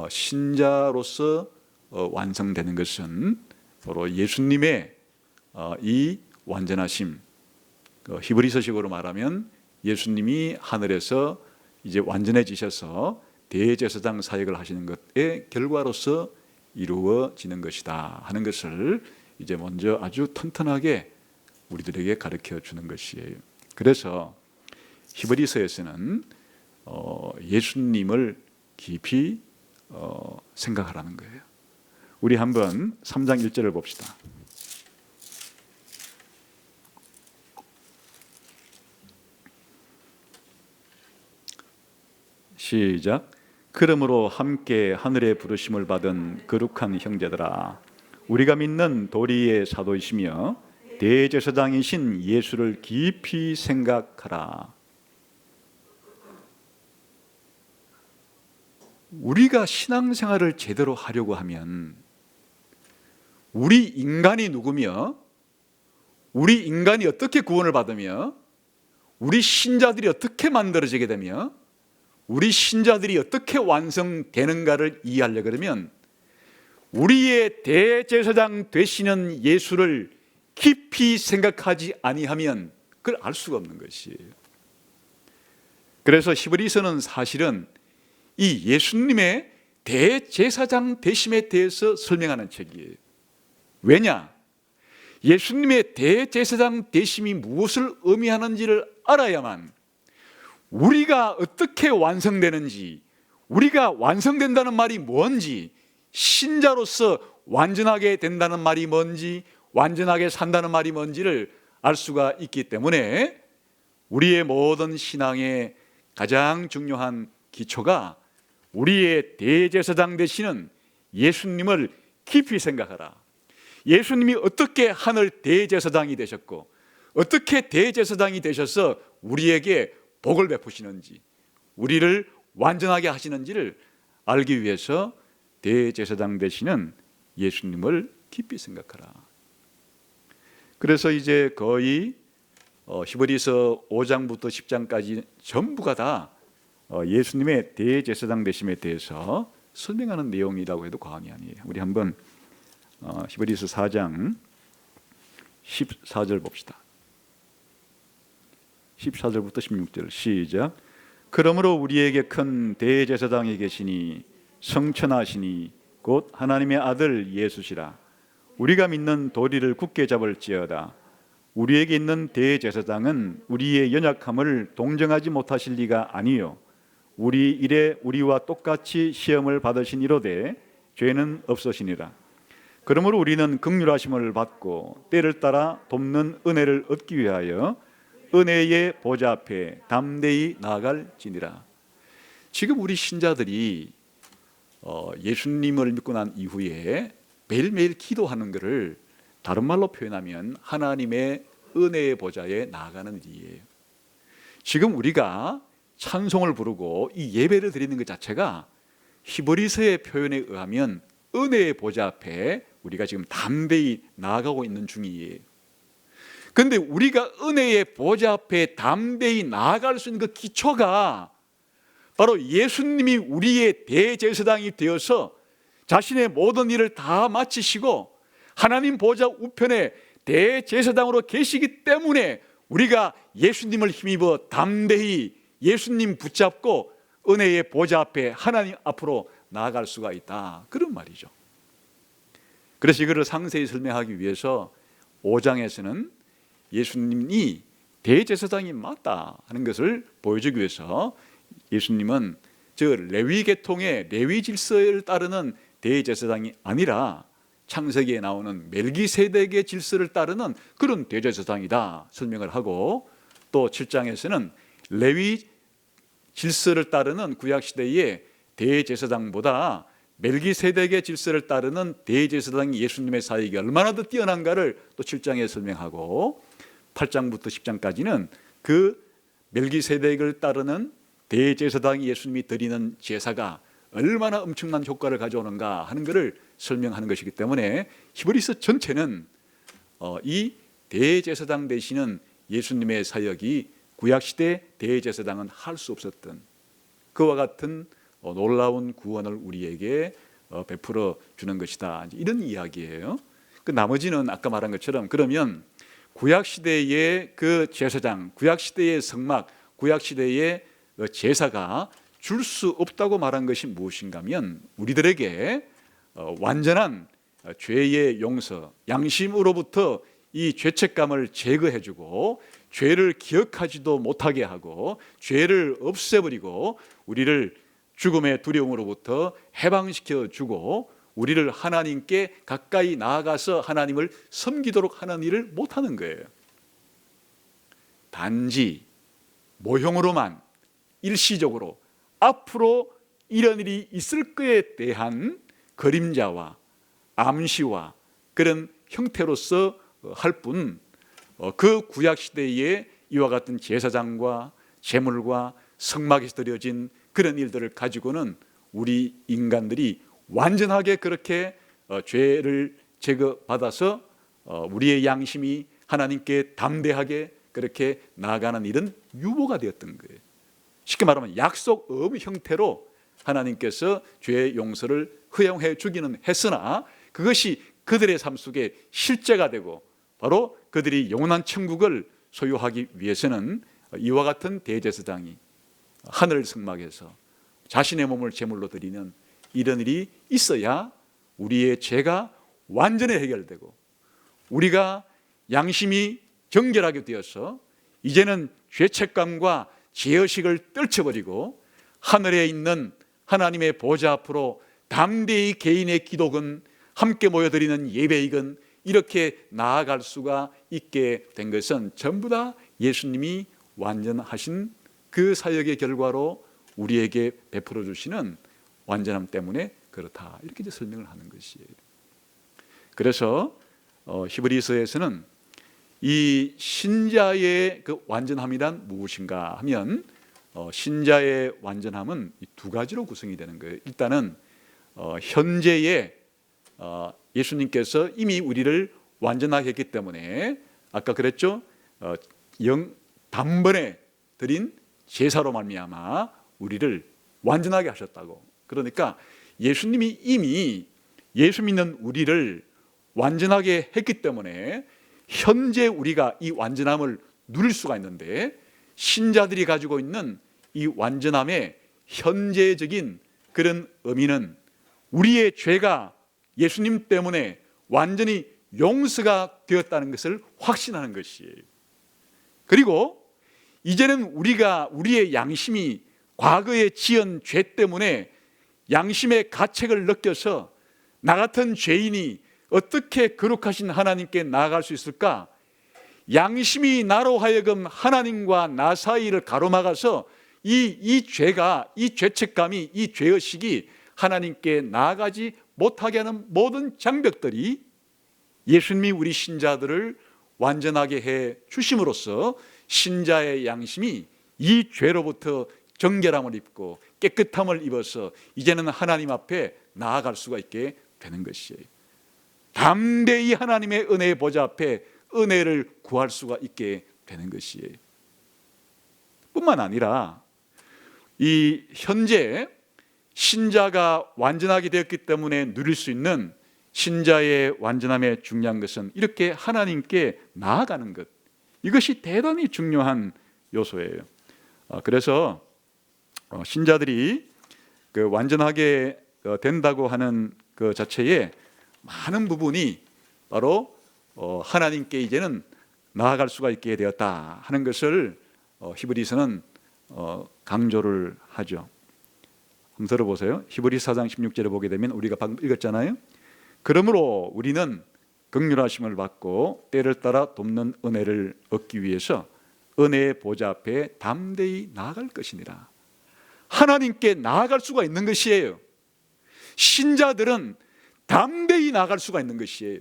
신자로서 완성되는 것은 바로 예수님의 이 완전하심, 히브리서식으로 말하면 예수님이 하늘에서 이제 완전해지셔서 대제사장 사역을 하시는 것의 결과로서 이루어지는 것이다 하는 것을 이제 먼저 아주 튼튼하게 우리들에게 가르쳐 주는 것이에요. 그래서 히브리서에서는 예수님을 깊이 생각하라는 거예요. 우리 한번 3장 1절을 봅시다. 시작. 그러므로 함께 하늘의 부르심을 받은 거룩한 형제들아, 우리가 믿는 도리의 사도이시며 대제사장이신 예수를 깊이 생각하라. 우리가 신앙생활을 제대로 하려고 하면 우리 인간이 누구며, 우리 인간이 어떻게 구원을 받으며, 우리 신자들이 어떻게 만들어지게 되며, 우리 신자들이 어떻게 완성되는가를 이해하려고 그러면 우리의 대제사장 되시는 예수를 깊이 생각하지 아니하면 그걸 알 수가 없는 것이에요. 그래서 히브리서는 사실은 이 예수님의 대제사장 되심에 대해서 설명하는 책이에요. 왜냐? 예수님의 대제사장 되심이 무엇을 의미하는지를 알아야만 우리가 어떻게 완성되는지, 우리가 완성된다는 말이 뭔지, 신자로서 완전하게 된다는 말이 뭔지, 완전하게 산다는 말이 뭔지를 알 수가 있기 때문에 우리의 모든 신앙의 가장 중요한 기초가 우리의 대제사장 되시는 예수님을 깊이 생각하라. 예수님이 어떻게 하늘 대제사장이 되셨고 어떻게 대제사장이 되셔서 우리에게 복을 베푸시는지, 우리를 완전하게 하시는지를 알기 위해서 대제사장 되시는 예수님을 깊이 생각하라. 그래서 이제 거의 히브리서 5장부터 10장까지 전부가 다 예수님의 대제사장 되심에 대해서 설명하는 내용이라고 해도 과언이 아니에요. 우리 한번 히브리서 4장 14절 봅시다. 14절부터 16절 시작. 그러므로 우리에게 큰 대제사장이 계시니 성천하시니 곧 하나님의 아들 예수시라. 우리가 믿는 도리를 굳게 잡을지어다. 우리에게 있는 대제사장은 우리의 연약함을 동정하지 못하실 리가 아니요 우리 일에 우리와 똑같이 시험을 받으시니로되 죄는 없으시니라. 그러므로 우리는 긍휼하심을 받고 때를 따라 돕는 은혜를 얻기 위하여 은혜의 보좌 앞에 담대히 나아갈지니라. 지금 우리 신자들이 예수님을 믿고 난 이후에 매일매일 기도하는 것을 다른 말로 표현하면 하나님의 은혜의 보좌에 나아가는 일이에요. 지금 우리가 찬송을 부르고 이 예배를 드리는 것 자체가 히브리서의 표현에 의하면 은혜의 보좌 앞에 우리가 지금 담대히 나아가고 있는 중이에요. 그런데 우리가 은혜의 보좌 앞에 담대히 나아갈 수 있는 그 기초가 바로 예수님이 우리의 대제사장이 되어서 자신의 모든 일을 다 마치시고 하나님 보좌 우편에 대제사장으로 계시기 때문에 우리가 예수님을 힘입어 담대히 예수님 붙잡고 은혜의 보좌 앞에 하나님 앞으로 나아갈 수가 있다, 그런 말이죠. 그래서 이거를 상세히 설명하기 위해서 5장에서는 예수님이 대제사장이 맞다 하는 것을 보여주기 위해서 예수님은 저 레위 계통의 레위 질서를 따르는 대제사장이 아니라 창세기에 나오는 멜기세덱의 질서를 따르는 그런 대제사장이다 설명을 하고, 또 7장에서는 레위 질서를 따르는 구약시대의 대제사장보다 멜기세덱의 질서를 따르는 대제사장이 예수님의 사역이 얼마나 더 뛰어난가를 또 7장에 설명하고, 8장부터 10장까지는 그 멜기세덱을 따르는 대제사장이 예수님이 드리는 제사가 얼마나 엄청난 효과를 가져오는가 하는 것을 설명하는 것이기 때문에 히브리서 전체는 이 대제사장 되시는 예수님의 사역이 구약시대 대제사장은 할 수 없었던 그와 같은 놀라운 구원을 우리에게 베풀어 주는 것이다, 이런 이야기예요. 그 나머지는 아까 말한 것처럼 그러면 구약시대의 그 제사장, 구약시대의 성막, 구약시대의 제사가 줄 수 없다고 말한 것이 무엇인가 하면 우리들에게 완전한 죄의 용서, 양심으로부터 이 죄책감을 제거해주고 죄를 기억하지도 못하게 하고 죄를 없애버리고 우리를 죽음의 두려움으로부터 해방시켜주고 우리를 하나님께 가까이 나아가서 하나님을 섬기도록 하는 일을 못하는 거예요. 단지 모형으로만 일시적으로 앞으로 이런 일이 있을 것에 대한 그림자와 암시와 그런 형태로서 할 뿐, 그 구약 시대에 이와 같은 제사장과 제물과 성막에서 드려진 그런 일들을 가지고는 우리 인간들이 완전하게 그렇게 죄를 제거받아서 우리의 양심이 하나님께 담대하게 그렇게 나아가는 일은 유보가 되었던 거예요. 쉽게 말하면 약속의 형태로 하나님께서 죄의 용서를 허용해 주기는 했으나 그것이 그들의 삶 속에 실제가 되고 바로 그들이 영원한 천국을 소유하기 위해서는 이와 같은 대제사장이 하늘 성막에서 자신의 몸을 제물로 드리는 이런 일이 있어야 우리의 죄가 완전히 해결되고 우리가 양심이 정결하게 되어서 이제는 죄책감과 죄의식을 떨쳐버리고 하늘에 있는 하나님의 보좌 앞으로 담대히 개인의 기도건 함께 모여드리는 예배이건 이렇게 나아갈 수가 있게 된 것은 전부 다 예수님이 완전하신 그 사역의 결과로 우리에게 베풀어 주시는 완전함 때문에 그렇다, 이렇게 이제 설명을 하는 것이에요. 그래서 히브리서에서는 이 신자의 그 완전함이란 무엇인가 하면 신자의 완전함은 두 가지로 구성이 되는 거예요. 일단은 현재의 예수님께서 이미 우리를 완전하게 했기 때문에 아까 그랬죠. 단번에 드린 제사로 말미암아 우리를 완전하게 하셨다고. 그러니까 예수님이 이미 예수 믿는 우리를 완전하게 했기 때문에 현재 우리가 이 완전함을 누릴 수가 있는데, 신자들이 가지고 있는 이 완전함의 현재적인 그런 의미는 우리의 죄가 예수님 때문에 완전히 용서가 되었다는 것을 확신하는 것이에요. 그리고 이제는 우리의 양심이 과거에 지은 죄 때문에 양심의 가책을 느껴서 나 같은 죄인이 어떻게 거룩하신 하나님께 나아갈 수 있을까? 양심이 나로 하여금 하나님과 나 사이를 가로막아서 이 죄가, 이 죄책감이, 이 죄의식이 하나님께 나아가지 못하게 하는 모든 장벽들이 예수님이 우리 신자들을 완전하게 해 주심으로써 신자의 양심이 이 죄로부터 정결함을 입고 깨끗함을 입어서 이제는 하나님 앞에 나아갈 수가 있게 되는 것이에요. 담대히 하나님의 은혜의 보좌 앞에 은혜를 구할 수가 있게 되는 것이에요. 뿐만 아니라 이 현재 신자가 완전하게 되었기 때문에 누릴 수 있는 신자의 완전함의 중요한 것은 이렇게 하나님께 나아가는 것, 이것이 대단히 중요한 요소예요. 그래서 신자들이 그 완전하게 된다고 하는 그 자체에 많은 부분이 바로 하나님께 이제는 나아갈 수가 있게 되었다 하는 것을 히브리서는 강조를 하죠. 한번 들어보세요. 히브리서 4장 16절에 보게 되면 우리가 방금 읽었잖아요. 그러므로 우리는 긍휼하심을 받고 때를 따라 돕는 은혜를 얻기 위해서 은혜의 보좌 앞에 담대히 나아갈 것이니라. 하나님께 나아갈 수가 있는 것이에요. 신자들은 담대히 나아갈 수가 있는 것이에요.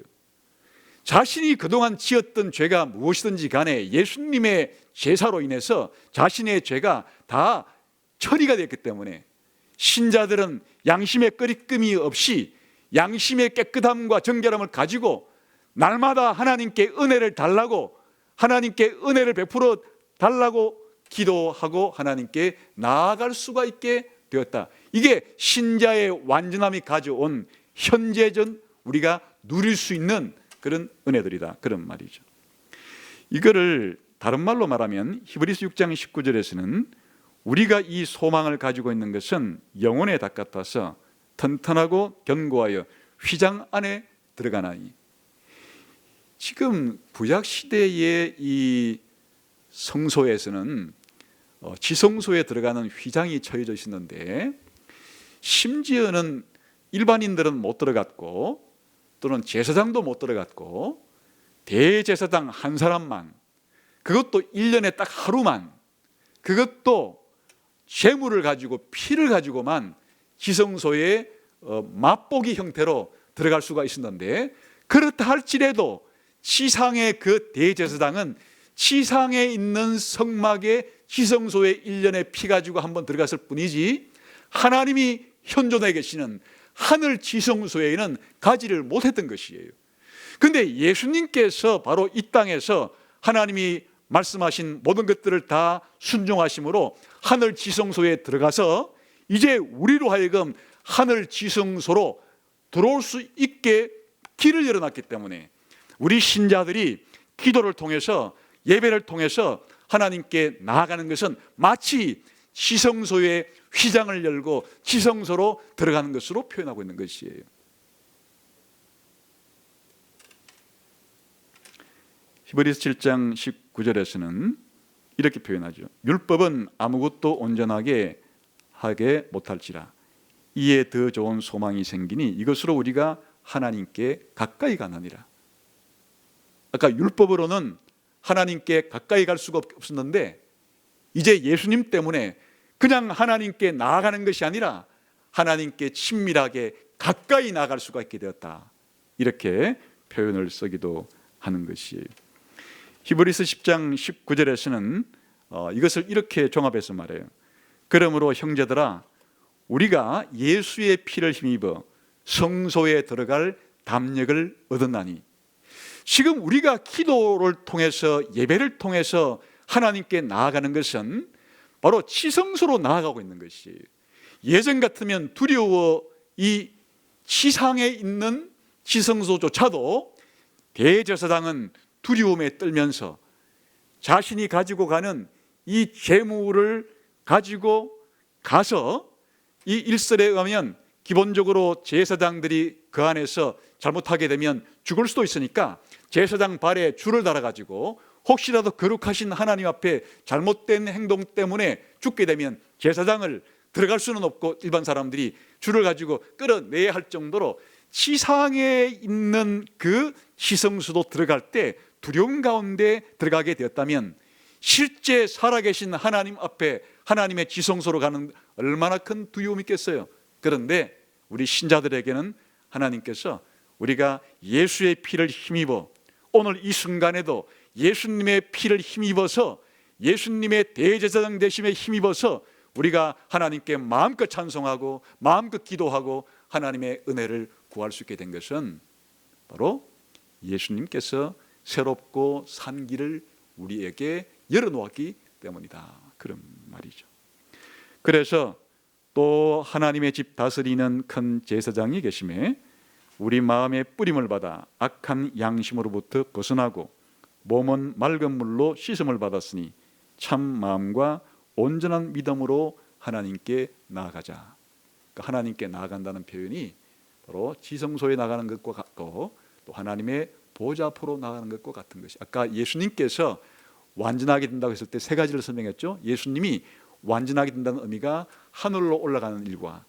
자신이 그동안 지었던 죄가 무엇이든지 간에 예수님의 제사로 인해서 자신의 죄가 다 처리가 됐기 때문에 신자들은 양심의 끄리낌이 없이 양심의 깨끗함과 정결함을 가지고 날마다 하나님께 은혜를 달라고, 하나님께 은혜를 베풀어 달라고 기도하고 하나님께 나아갈 수가 있게 되었다. 이게 신자의 완전함이 가져온 현재전 우리가 누릴 수 있는 그런 은혜들이다, 그런 말이죠. 이거를 다른 말로 말하면 히브리서 6장 19절에서는 우리가 이 소망을 가지고 있는 것은 영혼에 닦아서 튼튼하고 견고하여 휘장 안에 들어가나니. 지금 구약 시대의 이 성소에서는 지성소에 들어가는 휘장이 처해져 있었는데, 심지어는 일반인들은 못 들어갔고 또는 제사장도 못 들어갔고 대제사장 한 사람만, 그것도 1년에 딱 하루만, 그것도 재물을 가지고 피를 가지고만 지성소에 맛보기 형태로 들어갈 수가 있었는데, 그렇다 할지라도 지상의 그 대제사장은 지상에 있는 성막의 지성소에 1년에 피 가지고 한번 들어갔을 뿐이지 하나님이 현존해 계시는 하늘 지성소에는 가지를 못했던 것이에요. 그런데 예수님께서 바로 이 땅에서 하나님이 말씀하신 모든 것들을 다 순종하심으로 하늘 지성소에 들어가서 이제 우리로 하여금 하늘 지성소로 들어올 수 있게 길을 열어놨기 때문에 우리 신자들이 기도를 통해서, 예배를 통해서 하나님께 나아가는 것은 마치 지성소의 휘장을 열고 지성소로 들어가는 것으로 표현하고 있는 것이에요. 히브리서 7장 19절에서는 이렇게 표현하죠. 율법은 아무것도 온전하게 하게 못할지라 이에 더 좋은 소망이 생기니 이것으로 우리가 하나님께 가까이 가느니라. 아까 율법으로는 하나님께 가까이 갈 수가 없었는데 이제 예수님 때문에 그냥 하나님께 나아가는 것이 아니라 하나님께 친밀하게 가까이 나아갈 수가 있게 되었다. 이렇게 표현을 쓰기도 하는 것이에요. 히브리서 10장 19절에서는 이것을 이렇게 종합해서 말해요. 그러므로 형제들아 우리가 예수의 피를 힘입어 성소에 들어갈 담력을 얻었나니, 지금 우리가 기도를 통해서 예배를 통해서 하나님께 나아가는 것은 바로 지성소로 나아가고 있는 것이에요. 예전 같으면 두려워 이 지상에 있는 지성소조차도 대제사장은 두려움에 떨면서 자신이 가지고 가는 이 재물을 가지고 가서 이 일설에 의하면 기본적으로 제사장들이 그 안에서 잘못하게 되면 죽을 수도 있으니까 제사장 발에 줄을 달아가지고 혹시라도 거룩하신 하나님 앞에 잘못된 행동 때문에 죽게 되면 제사장을 들어갈 수는 없고 일반 사람들이 줄을 가지고 끌어내야 할 정도로 지상에 있는 그 지성소도 들어갈 때 두려움 가운데 들어가게 되었다면 실제 살아계신 하나님 앞에 하나님의 지성소로 가는 얼마나 큰 두려움이 있겠어요. 그런데 우리 신자들에게는 하나님께서 우리가 예수의 피를 힘입어 오늘 이 순간에도 예수님의 피를 힘입어서 예수님의 대제사장 되심에 힘입어서 우리가 하나님께 마음껏 찬송하고 마음껏 기도하고 하나님의 은혜를 구할 수 있게 된 것은 바로 예수님께서 새롭고 산 길을 우리에게 열어놓았기 때문이다. 그런 말이죠. 그래서 또 하나님의 집 다스리는 큰 제사장이 계심에 우리 마음의 뿌림을 받아 악한 양심으로부터 벗어나고 몸은 맑은 물로 씻음을 받았으니 참 마음과 온전한 믿음으로 하나님께 나아가자. 그러니까 하나님께 나아간다는 표현이 바로 지성소에 나가는 것과 같고 또 하나님의 보좌 앞으로 나가는 것과 같은 것이, 아까 예수님께서 완전하게 된다고 했을 때 세 가지를 설명했죠. 예수님이 완전하게 된다는 의미가 하늘로 올라가는 일과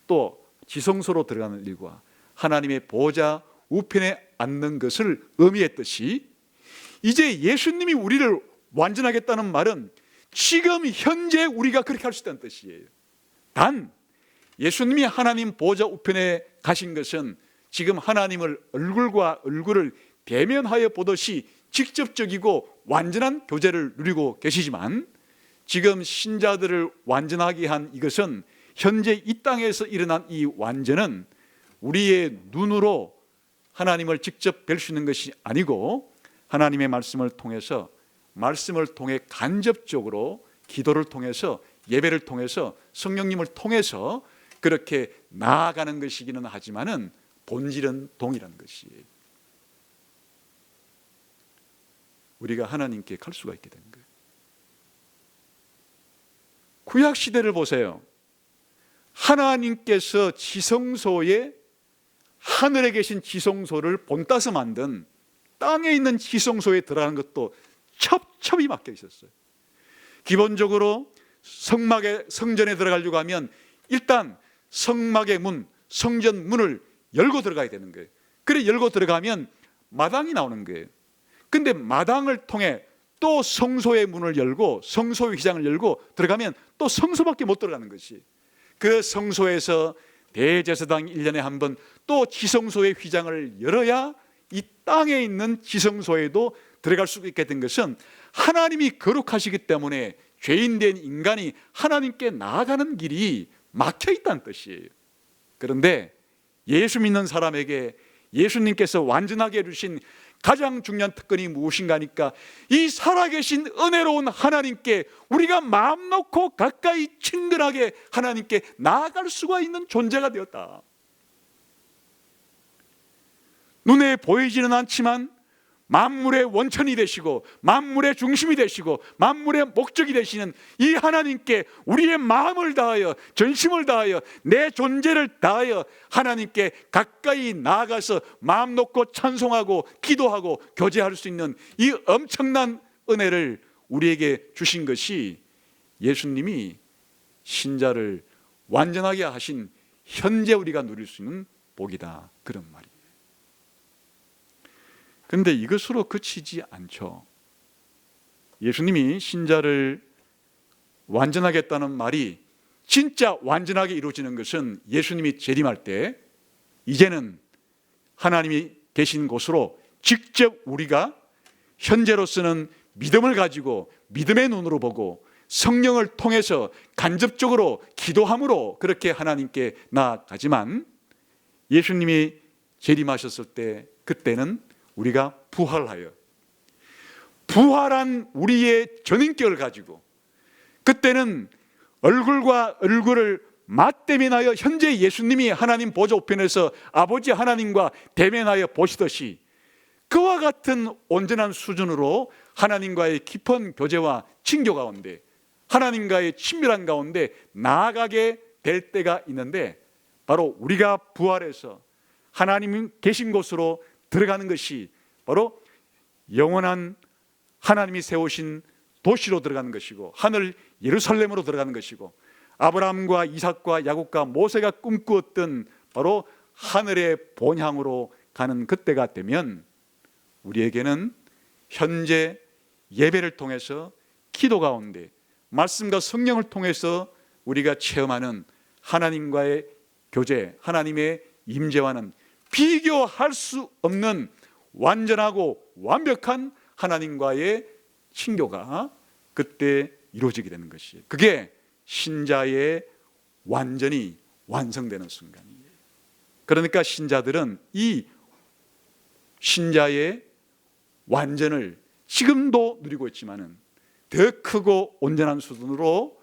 또 지성소로 들어가는 일과 하나님의 보좌 우편에 앉는 것을 의미했듯이 이제 예수님이 우리를 완전하겠다는 말은 지금 현재 우리가 그렇게 할 수 있다는 뜻이에요. 단 예수님이 하나님 보좌 우편에 가신 것은 지금 하나님을 얼굴과 얼굴을 대면하여 보듯이 직접적이고 완전한 교제를 누리고 계시지만 지금 신자들을 완전하게 한 이것은 현재 이 땅에서 일어난 이 완전은 우리의 눈으로 하나님을 직접 뵐 수 있는 것이 아니고 하나님의 말씀을 통해서 말씀을 통해 간접적으로 기도를 통해서 예배를 통해서 성령님을 통해서 그렇게 나아가는 것이기는 하지만은 본질은 동일한 것이에요. 우리가 하나님께 갈 수가 있게 된 거예요. 구약 시대를 보세요. 하나님께서 지성소에 하늘에 계신 지성소를 본따서 만든 땅에 있는 지성소에 들어가는 것도 첩첩이 막혀 있었어요. 기본적으로 성전에 들어가려고 하면 일단 성막의 문, 성전 문을 열고 들어가야 되는 거예요. 그래 열고 들어가면 마당이 나오는 거예요. 근데 마당을 통해 또 성소의 문을 열고 성소의 휘장을 열고 들어가면 또 성소밖에 못 들어가는 것이, 그 성소에서 대제사장 1년에 한 번 또 지성소의 휘장을 열어야 이 땅에 있는 지성소에도 들어갈 수 있게 된 것은 하나님이 거룩하시기 때문에 죄인된 인간이 하나님께 나아가는 길이 막혀 있다는 뜻이에요. 그런데 예수 믿는 사람에게 예수님께서 완전하게 해주신 가장 중요한 특권이 무엇인가 하니까, 이 살아계신 은혜로운 하나님께 우리가 마음 놓고 가까이 친근하게 하나님께 나아갈 수가 있는 존재가 되었다. 눈에 보이지는 않지만 만물의 원천이 되시고 만물의 중심이 되시고 만물의 목적이 되시는 이 하나님께 우리의 마음을 다하여 전심을 다하여 내 존재를 다하여 하나님께 가까이 나아가서 마음 놓고 찬송하고 기도하고 교제할 수 있는 이 엄청난 은혜를 우리에게 주신 것이 예수님이 신자를 완전하게 하신 현재 우리가 누릴 수 있는 복이다, 그런 말이에요. 그런데 이것으로 그치지 않죠. 예수님이 신자를 완전하게 했다는 말이 진짜 완전하게 이루어지는 것은 예수님이 재림할 때 이제는 하나님이 계신 곳으로 직접 우리가 현재로서는 믿음을 가지고 믿음의 눈으로 보고 성령을 통해서 간접적으로 기도함으로 그렇게 하나님께 나아가지만, 예수님이 재림하셨을 때 그때는 우리가 부활하여 부활한 우리의 전인격을 가지고 그때는 얼굴과 얼굴을 맞대면하여 현재 예수님이 하나님 보좌 우편에서 아버지 하나님과 대면하여 보시듯이 그와 같은 온전한 수준으로 하나님과의 깊은 교제와 친교 가운데 하나님과의 친밀한 가운데 나아가게 될 때가 있는데, 바로 우리가 부활해서 하나님 계신 곳으로 들어가는 것이 바로 영원한 하나님이 세우신 도시로 들어가는 것이고 하늘 예루살렘으로 들어가는 것이고 아브라함과 이삭과 야곱과 모세가 꿈꾸었던 바로 하늘의 본향으로 가는 그때가 되면 우리에게는 현재 예배를 통해서 기도 가운데 말씀과 성령을 통해서 우리가 체험하는 하나님과의 교제, 하나님의 임재와는 비교할 수 없는 완전하고 완벽한 하나님과의 친교가 그때 이루어지게 되는 것이에요. 그게 신자의 완전히 완성되는 순간이에요. 그러니까 신자들은 이 신자의 완전을 지금도 누리고 있지만은 더 크고 온전한 수준으로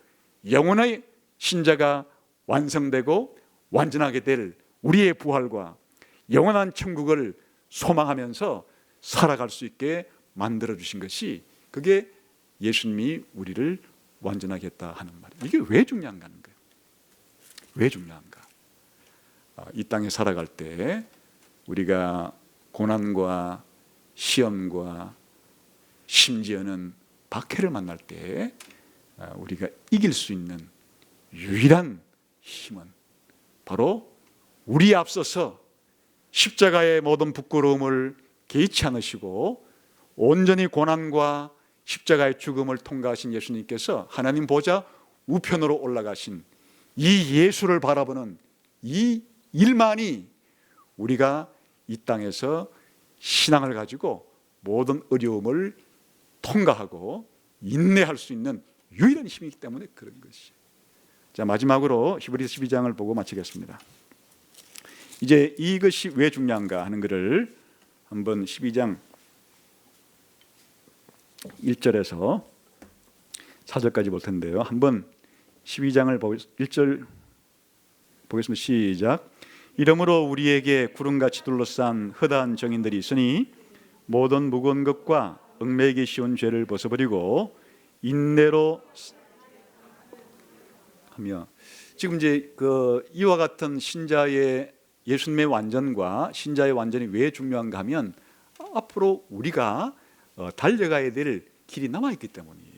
영혼의 신자가 완성되고 완전하게 될 우리의 부활과 영원한 천국을 소망하면서 살아갈 수 있게 만들어 주신 것이, 그게 예수님이 우리를 완전하게 했다 하는 말이에요. 이게 왜 중요한가 하는 거예요. 왜 중요한가? 이 땅에 살아갈 때 우리가 고난과 시험과 심지어는 박해를 만날 때 우리가 이길 수 있는 유일한 힘은 바로 우리 앞서서 십자가의 모든 부끄러움을 개의치 않으시고 온전히 고난과 십자가의 죽음을 통과하신 예수님께서 하나님 보좌 우편으로 올라가신 이 예수를 바라보는 이 일만이 우리가 이 땅에서 신앙을 가지고 모든 어려움을 통과하고 인내할 수 있는 유일한 힘이기 때문에 그런 것이죠. 자, 마지막으로 히브리서 12장을 보고 마치겠습니다. 이제 이것이 왜 중요한가 하는 것을 한번 12장 1절에서 4절까지 볼 텐데요. 한번 12장을 1절 보겠습니다. 시작. 이러므로 우리에게 구름같이 둘러싼 허다한 정인들이 있으니 모든 무거운 것과 얽매이기 쉬운 죄를 벗어버리고 인내로 하며, 지금 이제 이와 같은 신자의 예수님의 완전과 신자의 완전이 왜 중요한가 하면 앞으로 우리가 달려가야 될 길이 남아있기 때문이에요.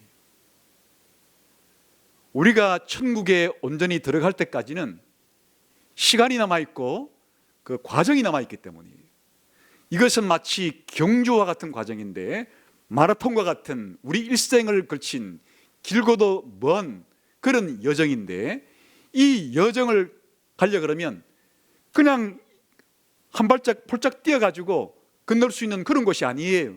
우리가 천국에 온전히 들어갈 때까지는 시간이 남아있고 그 과정이 남아있기 때문이에요. 이것은 마치 경주와 같은 과정인데 마라톤과 같은 우리 일생을 걸친 길고도 먼 그런 여정인데, 이 여정을 가려 그러면 그냥 한 발짝 폴짝 뛰어가지고 건널 수 있는 그런 곳이 아니에요.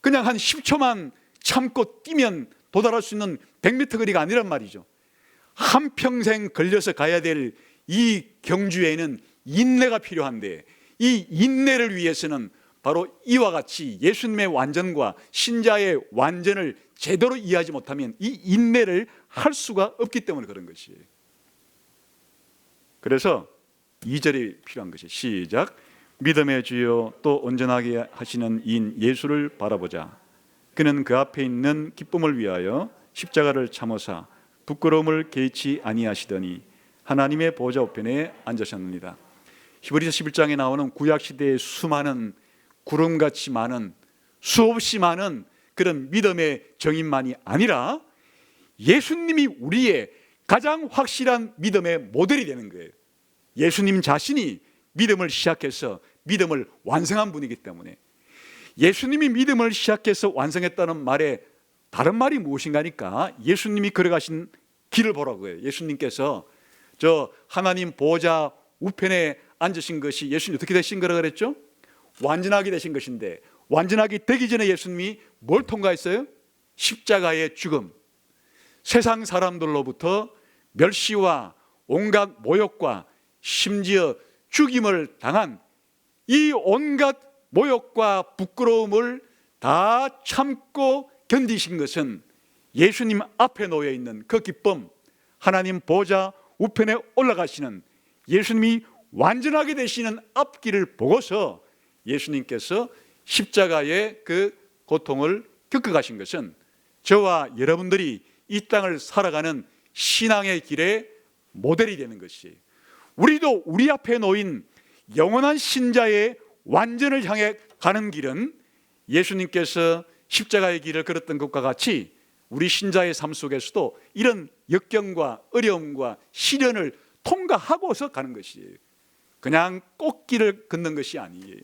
그냥 한 10초만 참고 뛰면 도달할 수 있는 100m 거리가 아니란 말이죠. 한평생 걸려서 가야 될 이 경주에는 인내가 필요한데, 이 인내를 위해서는 바로 이와 같이 예수님의 완전과 신자의 완전을 제대로 이해하지 못하면 이 인내를 할 수가 없기 때문에 그런 것이에요. 그래서 2절이 필요한 것이, 시작. 믿음의 주여 또 온전하게 하시는 이인 예수를 바라보자. 그는 그 앞에 있는 기쁨을 위하여 십자가를 참으사 부끄러움을 개의치 아니하시더니 하나님의 보좌 우편에 앉으셨느니라. 히브리서 11장에 나오는 구약시대의 수많은 구름같이 많은, 수없이 많은 그런 믿음의 정인만이 아니라 예수님이 우리의 가장 확실한 믿음의 모델이 되는 거예요. 예수님 자신이 믿음을 시작해서 믿음을 완성한 분이기 때문에, 예수님이 믿음을 시작해서 완성했다는 말에 다른 말이 무엇인가니까 예수님이 걸어가신 길을 보라고 해요. 예수님께서 저 하나님 보좌 우편에 앉으신 것이 예수님 어떻게 되신 거라 그랬죠? 완전하게 되신 것인데, 완전하게 되기 전에 예수님이 뭘 통과했어요? 십자가의 죽음, 세상 사람들로부터 멸시와 온갖 모욕과 심지어 죽임을 당한 이 온갖 모욕과 부끄러움을 다 참고 견디신 것은 예수님 앞에 놓여 있는 그 기쁨, 하나님 보좌 우편에 올라가시는 예수님이 완전하게 되시는 앞길을 보고서 예수님께서 십자가의 그 고통을 겪어가신 것은 저와 여러분들이 이 땅을 살아가는 신앙의 길의 모델이 되는 것이에요. 우리도 우리 앞에 놓인 영원한 신자의 완전을 향해 가는 길은 예수님께서 십자가의 길을 걸었던 것과 같이 우리 신자의 삶 속에서도 이런 역경과 어려움과 시련을 통과하고서 가는 것이에요. 그냥 꽃길을 걷는 것이 아니에요.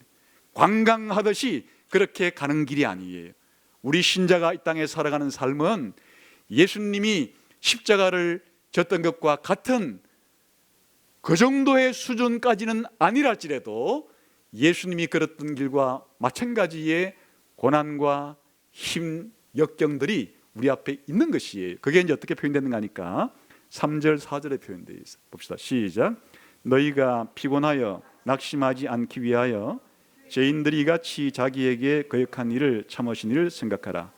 관광하듯이 그렇게 가는 길이 아니에요. 우리 신자가 이 땅에 살아가는 삶은 예수님이 십자가를 졌던 것과 같은 그 정도의 수준까지는 아니랄지라도 예수님이 걸었던 길과 마찬가지의 고난과 힘, 역경들이 우리 앞에 있는 것이에요. 그게 이제 어떻게 표현되는가 하니까 3절, 4절에 표현되어 있어요. 봅시다. 시작. 너희가 피곤하여 낙심하지 않기 위하여 죄인들이 이같이 자기에게 거역한 일을 참으신 일을 생각하라.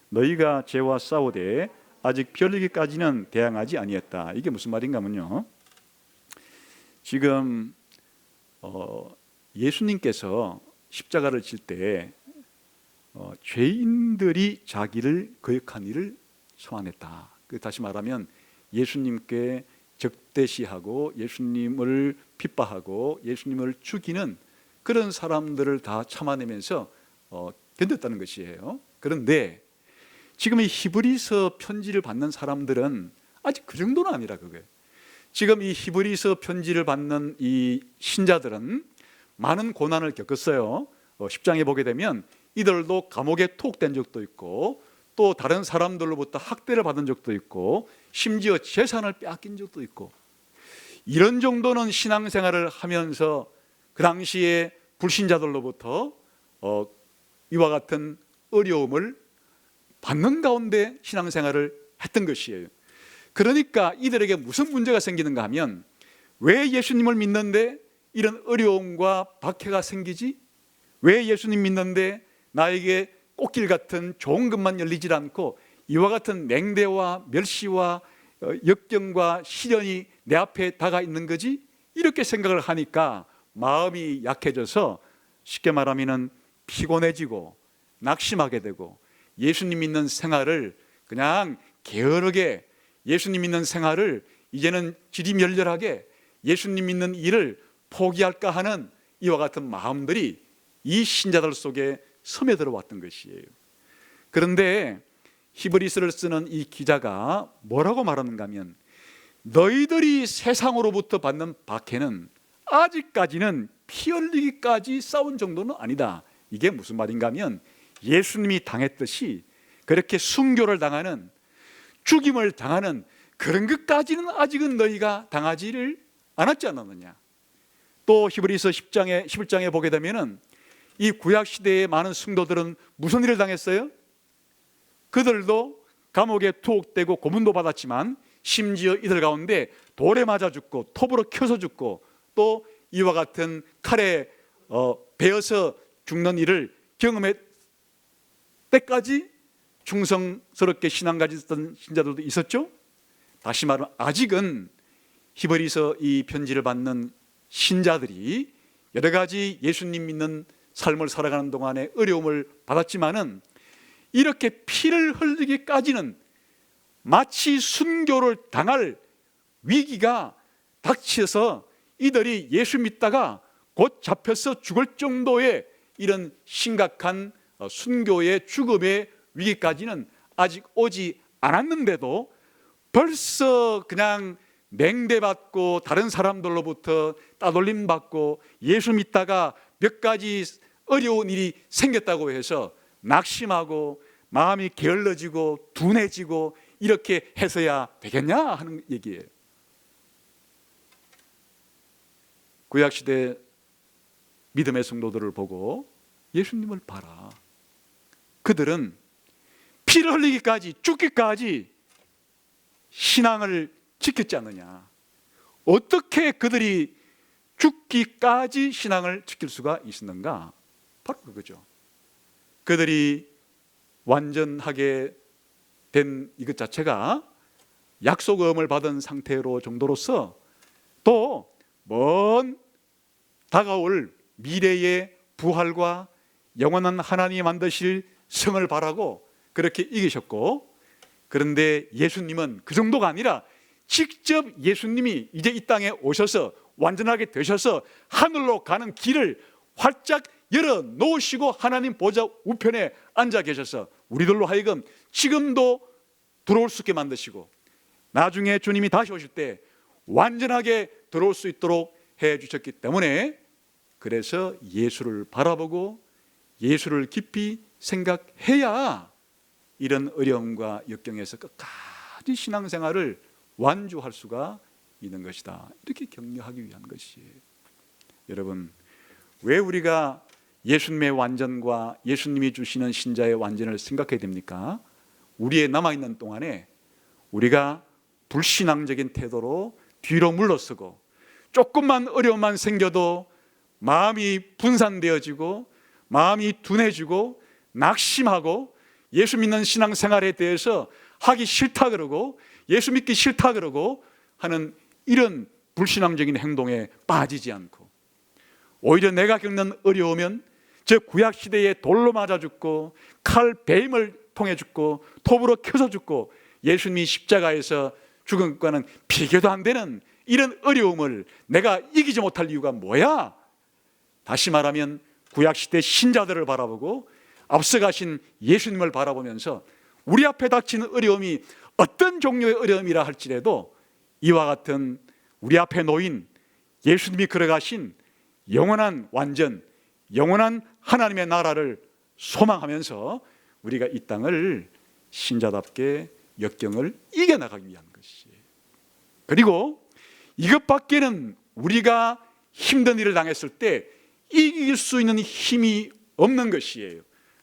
너희가 죄와 싸우되 아직 피 흘리기까지는 대항하지 아니했다. 이게 무슨 말인가 하면요, 지금 예수님께서 십자가를 질 때 죄인들이 자기를 거역한 일을 소환했다. 다시 말하면 예수님께 적대시하고 예수님을 핍박하고 예수님을 죽이는 그런 사람들을 다 참아내면서 견뎠다는 것이에요. 그런데 지금 이 히브리서 편지를 받는 사람들은 아직 그 정도는 아니라 그거예요. 지금 이 히브리서 편지를 받는 이 신자들은 많은 고난을 겪었어요. 10장에 보게 되면 이들도 감옥에 투옥된 적도 있고 또 다른 사람들로부터 학대를 받은 적도 있고 심지어 재산을 빼앗긴 적도 있고, 이런 정도는 신앙생활을 하면서 그 당시에 불신자들로부터 이와 같은 어려움을 받는 가운데 신앙생활을 했던 것이에요. 그러니까 이들에게 무슨 문제가 생기는가 하면, 왜 예수님을 믿는데 이런 어려움과 박해가 생기지? 왜 예수님 믿는데 나에게 꽃길 같은 좋은 것만 열리질 않고 이와 같은 맹대와 멸시와 역경과 시련이 내 앞에 다가 있는 거지? 이렇게 생각을 하니까 마음이 약해져서 쉽게 말하면 피곤해지고 낙심하게 되고, 예수님 믿는 생활을 그냥 게으르게, 예수님 믿는 생활을 이제는 지리멸렬하게 예수님 믿는 일을 포기할까 하는 이와 같은 마음들이 이 신자들 속에 스며들어 왔던 것이에요. 그런데 히브리서를 쓰는 이 기자가 뭐라고 말하는가 하면, 너희들이 세상으로부터 받는 박해는 아직까지는 피 흘리기까지 싸운 정도는 아니다. 이게 무슨 말인가 하면, 예수님이 당했듯이 그렇게 순교를 당하는, 죽임을 당하는 그런 것까지는 아직은 너희가 당하지를 않았지 않았느냐. 또 히브리서 11장에 보게 되면은 이 구약시대의 많은 성도들은 무슨 일을 당했어요? 그들도 감옥에 투옥되고 고문도 받았지만 심지어 이들 가운데 돌에 맞아 죽고 톱으로 켜서 죽고 또 이와 같은 칼에 베어서 죽는 일을 경험했 때까지 충성스럽게 신앙 가졌던 신자들도 있었죠. 다시 말하면 아직은 히브리서 이 편지를 받는 신자들이 여러 가지 예수님 믿는 삶을 살아가는 동안에 어려움을 받았지만은 이렇게 피를 흘리기까지는 마치 순교를 당할 위기가 닥쳐서 이들이 예수 믿다가 곧 잡혀서 죽을 정도의 이런 심각한 순교의 죽음의 위기까지는 아직 오지 않았는데도 벌써 그냥 맹대받고 다른 사람들로부터 따돌림 받고 예수 믿다가 몇 가지 어려운 일이 생겼다고 해서 낙심하고 마음이 게을러지고 둔해지고 이렇게 해서야 되겠냐 하는 얘기예요. 구약시대 믿음의 성도들을 보고 예수님을 봐라. 그들은 피를 흘리기까지 죽기까지 신앙을 지켰지 않느냐. 어떻게 그들이 죽기까지 신앙을 지킬 수가 있었는가? 바로 그거죠. 그들이 완전하게 된 이것 자체가 약속음을 받은 상태로 정도로서 또 먼 다가올 미래의 부활과 영원한 하나님이 만드실 성을 바라고 그렇게 이기셨고, 그런데 예수님은 그 정도가 아니라 직접 예수님이 이제 이 땅에 오셔서 완전하게 되셔서 하늘로 가는 길을 활짝 열어 놓으시고 하나님 보좌 우편에 앉아 계셔서 우리들로 하여금 지금도 들어올 수 있게 만드시고 나중에 주님이 다시 오실 때 완전하게 들어올 수 있도록 해 주셨기 때문에, 그래서 예수를 바라보고 예수를 깊이 생각해야 이런 어려움과 역경에서 끝까지 신앙생활을 완주할 수가 있는 것이다. 이렇게 격려하기 위한 것이에요. 여러분, 왜 우리가 예수님의 완전과 예수님이 주시는 신자의 완전을 생각해야 됩니까? 우리의 남아있는 동안에 우리가 불신앙적인 태도로 뒤로 물러서고 조금만 어려움만 생겨도 마음이 분산되어지고 마음이 둔해지고 낙심하고 예수 믿는 신앙생활에 대해서 하기 싫다 그러고 예수 믿기 싫다 그러고 하는 이런 불신앙적인 행동에 빠지지 않고, 오히려 내가 겪는 어려우면 저 구약시대에 돌로 맞아 죽고 칼 베임을 통해 죽고 톱으로 켜서 죽고 예수님이 십자가에서 죽은 것과는 비교도 안 되는 이런 어려움을 내가 이기지 못할 이유가 뭐야? 다시 말하면 구약시대 신자들을 바라보고 앞서가신 예수님을 바라보면서 우리 앞에 닥치는 어려움이 어떤 종류의 어려움이라 할지라도 이와 같은 우리 앞에 놓인 예수님이 걸어가신 영원한 완전, 영원한 하나님의 나라를 소망하면서 우리가 이 땅을 신자답게 역경을 이겨나가기 위한 것이에요. 그리고 이것밖에는 우리가 힘든 일을 당했을 때 이길 수 있는 힘이 없는 것이에요.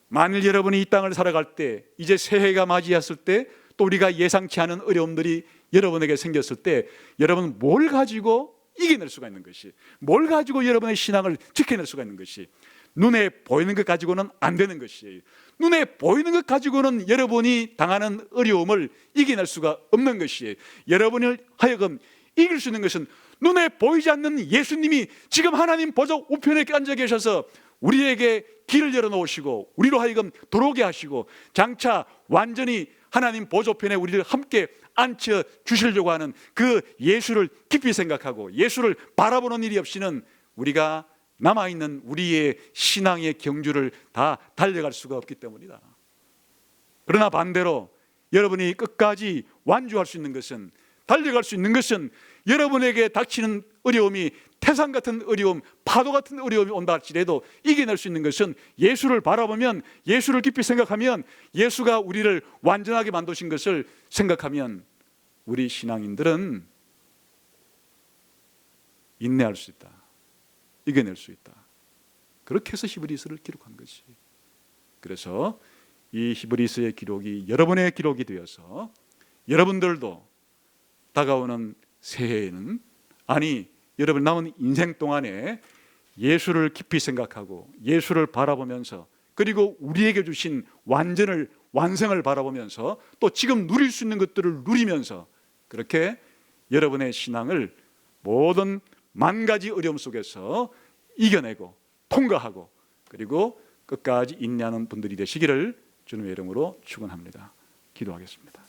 만일 여러분이 이 땅을 살아갈 때, 이제 새해가 맞이했을 때, 또 우리가 예상치 않은 어려움들이 여러분에게 생겼을 때 여러분은 뭘 가지고 이겨낼 수가 있는 것이, 뭘 가지고 여러분의 신앙을 지켜낼 수가 있는 것이, 눈에 보이는 것 가지고는 안 되는 것이에요. 눈에 보이는 것 가지고는 여러분이 당하는 어려움을 이겨낼 수가 없는 것이에요. 여러분을 하여금 이길 수 있는 것은 눈에 보이지 않는 예수님이 지금 하나님 보좌 우편에 앉아 계셔서 우리에게 길을 열어놓으시고 우리로 하여금 들어오게 하시고 장차 완전히 하나님 보좌 우편에 우리를 함께 앉혀 주시려고 하는 그 예수를 깊이 생각하고 예수를 바라보는 일이 없이는 우리가 남아있는 우리의 신앙의 경주를 다 달려갈 수가 없기 때문이다. 그러나 반대로 여러분이 끝까지 완주할 수 있는 것은, 달려갈 수 있는 것은 여러분에게 닥치는 어려움이 태산 같은 어려움, 파도 같은 어려움이 온다 할지라도 이겨낼 수 있는 것은 예수를 바라보면, 예수를 깊이 생각하면, 예수가 우리를 완전하게 만드신 것을 생각하면 우리 신앙인들은 인내할 수 있다, 이겨낼 수 있다. 그렇게 해서 히브리서를 기록한 것이. 그래서 이 히브리서의 기록이 여러분의 기록이 되어서 여러분들도 다가오는 새해에는, 아니 여러분 남은 인생 동안에 예수를 깊이 생각하고 예수를 바라보면서, 그리고 우리에게 주신 완성을 바라보면서, 또 지금 누릴 수 있는 것들을 누리면서, 그렇게 여러분의 신앙을 모든 만 가지 어려움 속에서 이겨내고 통과하고, 그리고 끝까지 인내하는 분들이 되시기를 주님의 이름으로 축원합니다. 기도하겠습니다.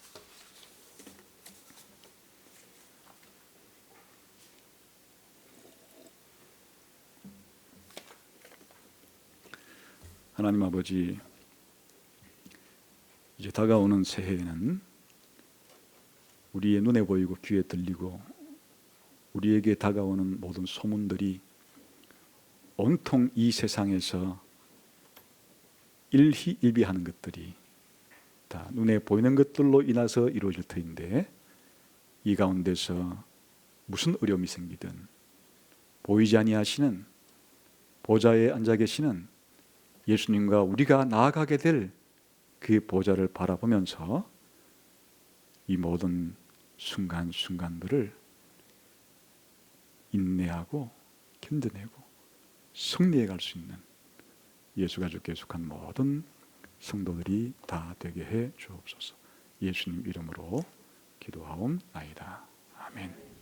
하나님 아버지, 이제 다가오는 새해에는 우리의 눈에 보이고 귀에 들리고 우리에게 다가오는 모든 소문들이 온통 이 세상에서 일희일비하는 것들이 다 눈에 보이는 것들로 인해서 이루어질 터인데, 이 가운데서 무슨 어려움이 생기든 보이지 아니하시는 보좌에 앉아 계시는 예수님과 우리가 나아가게 될 그 보좌를 바라보면서 이 모든 순간순간들을 인내하고 견뎌내고 승리해 갈 수 있는 예수가 주께 속한 모든 성도들이 다 되게 해 주옵소서. 예수님 이름으로 기도하옵나이다. 아멘.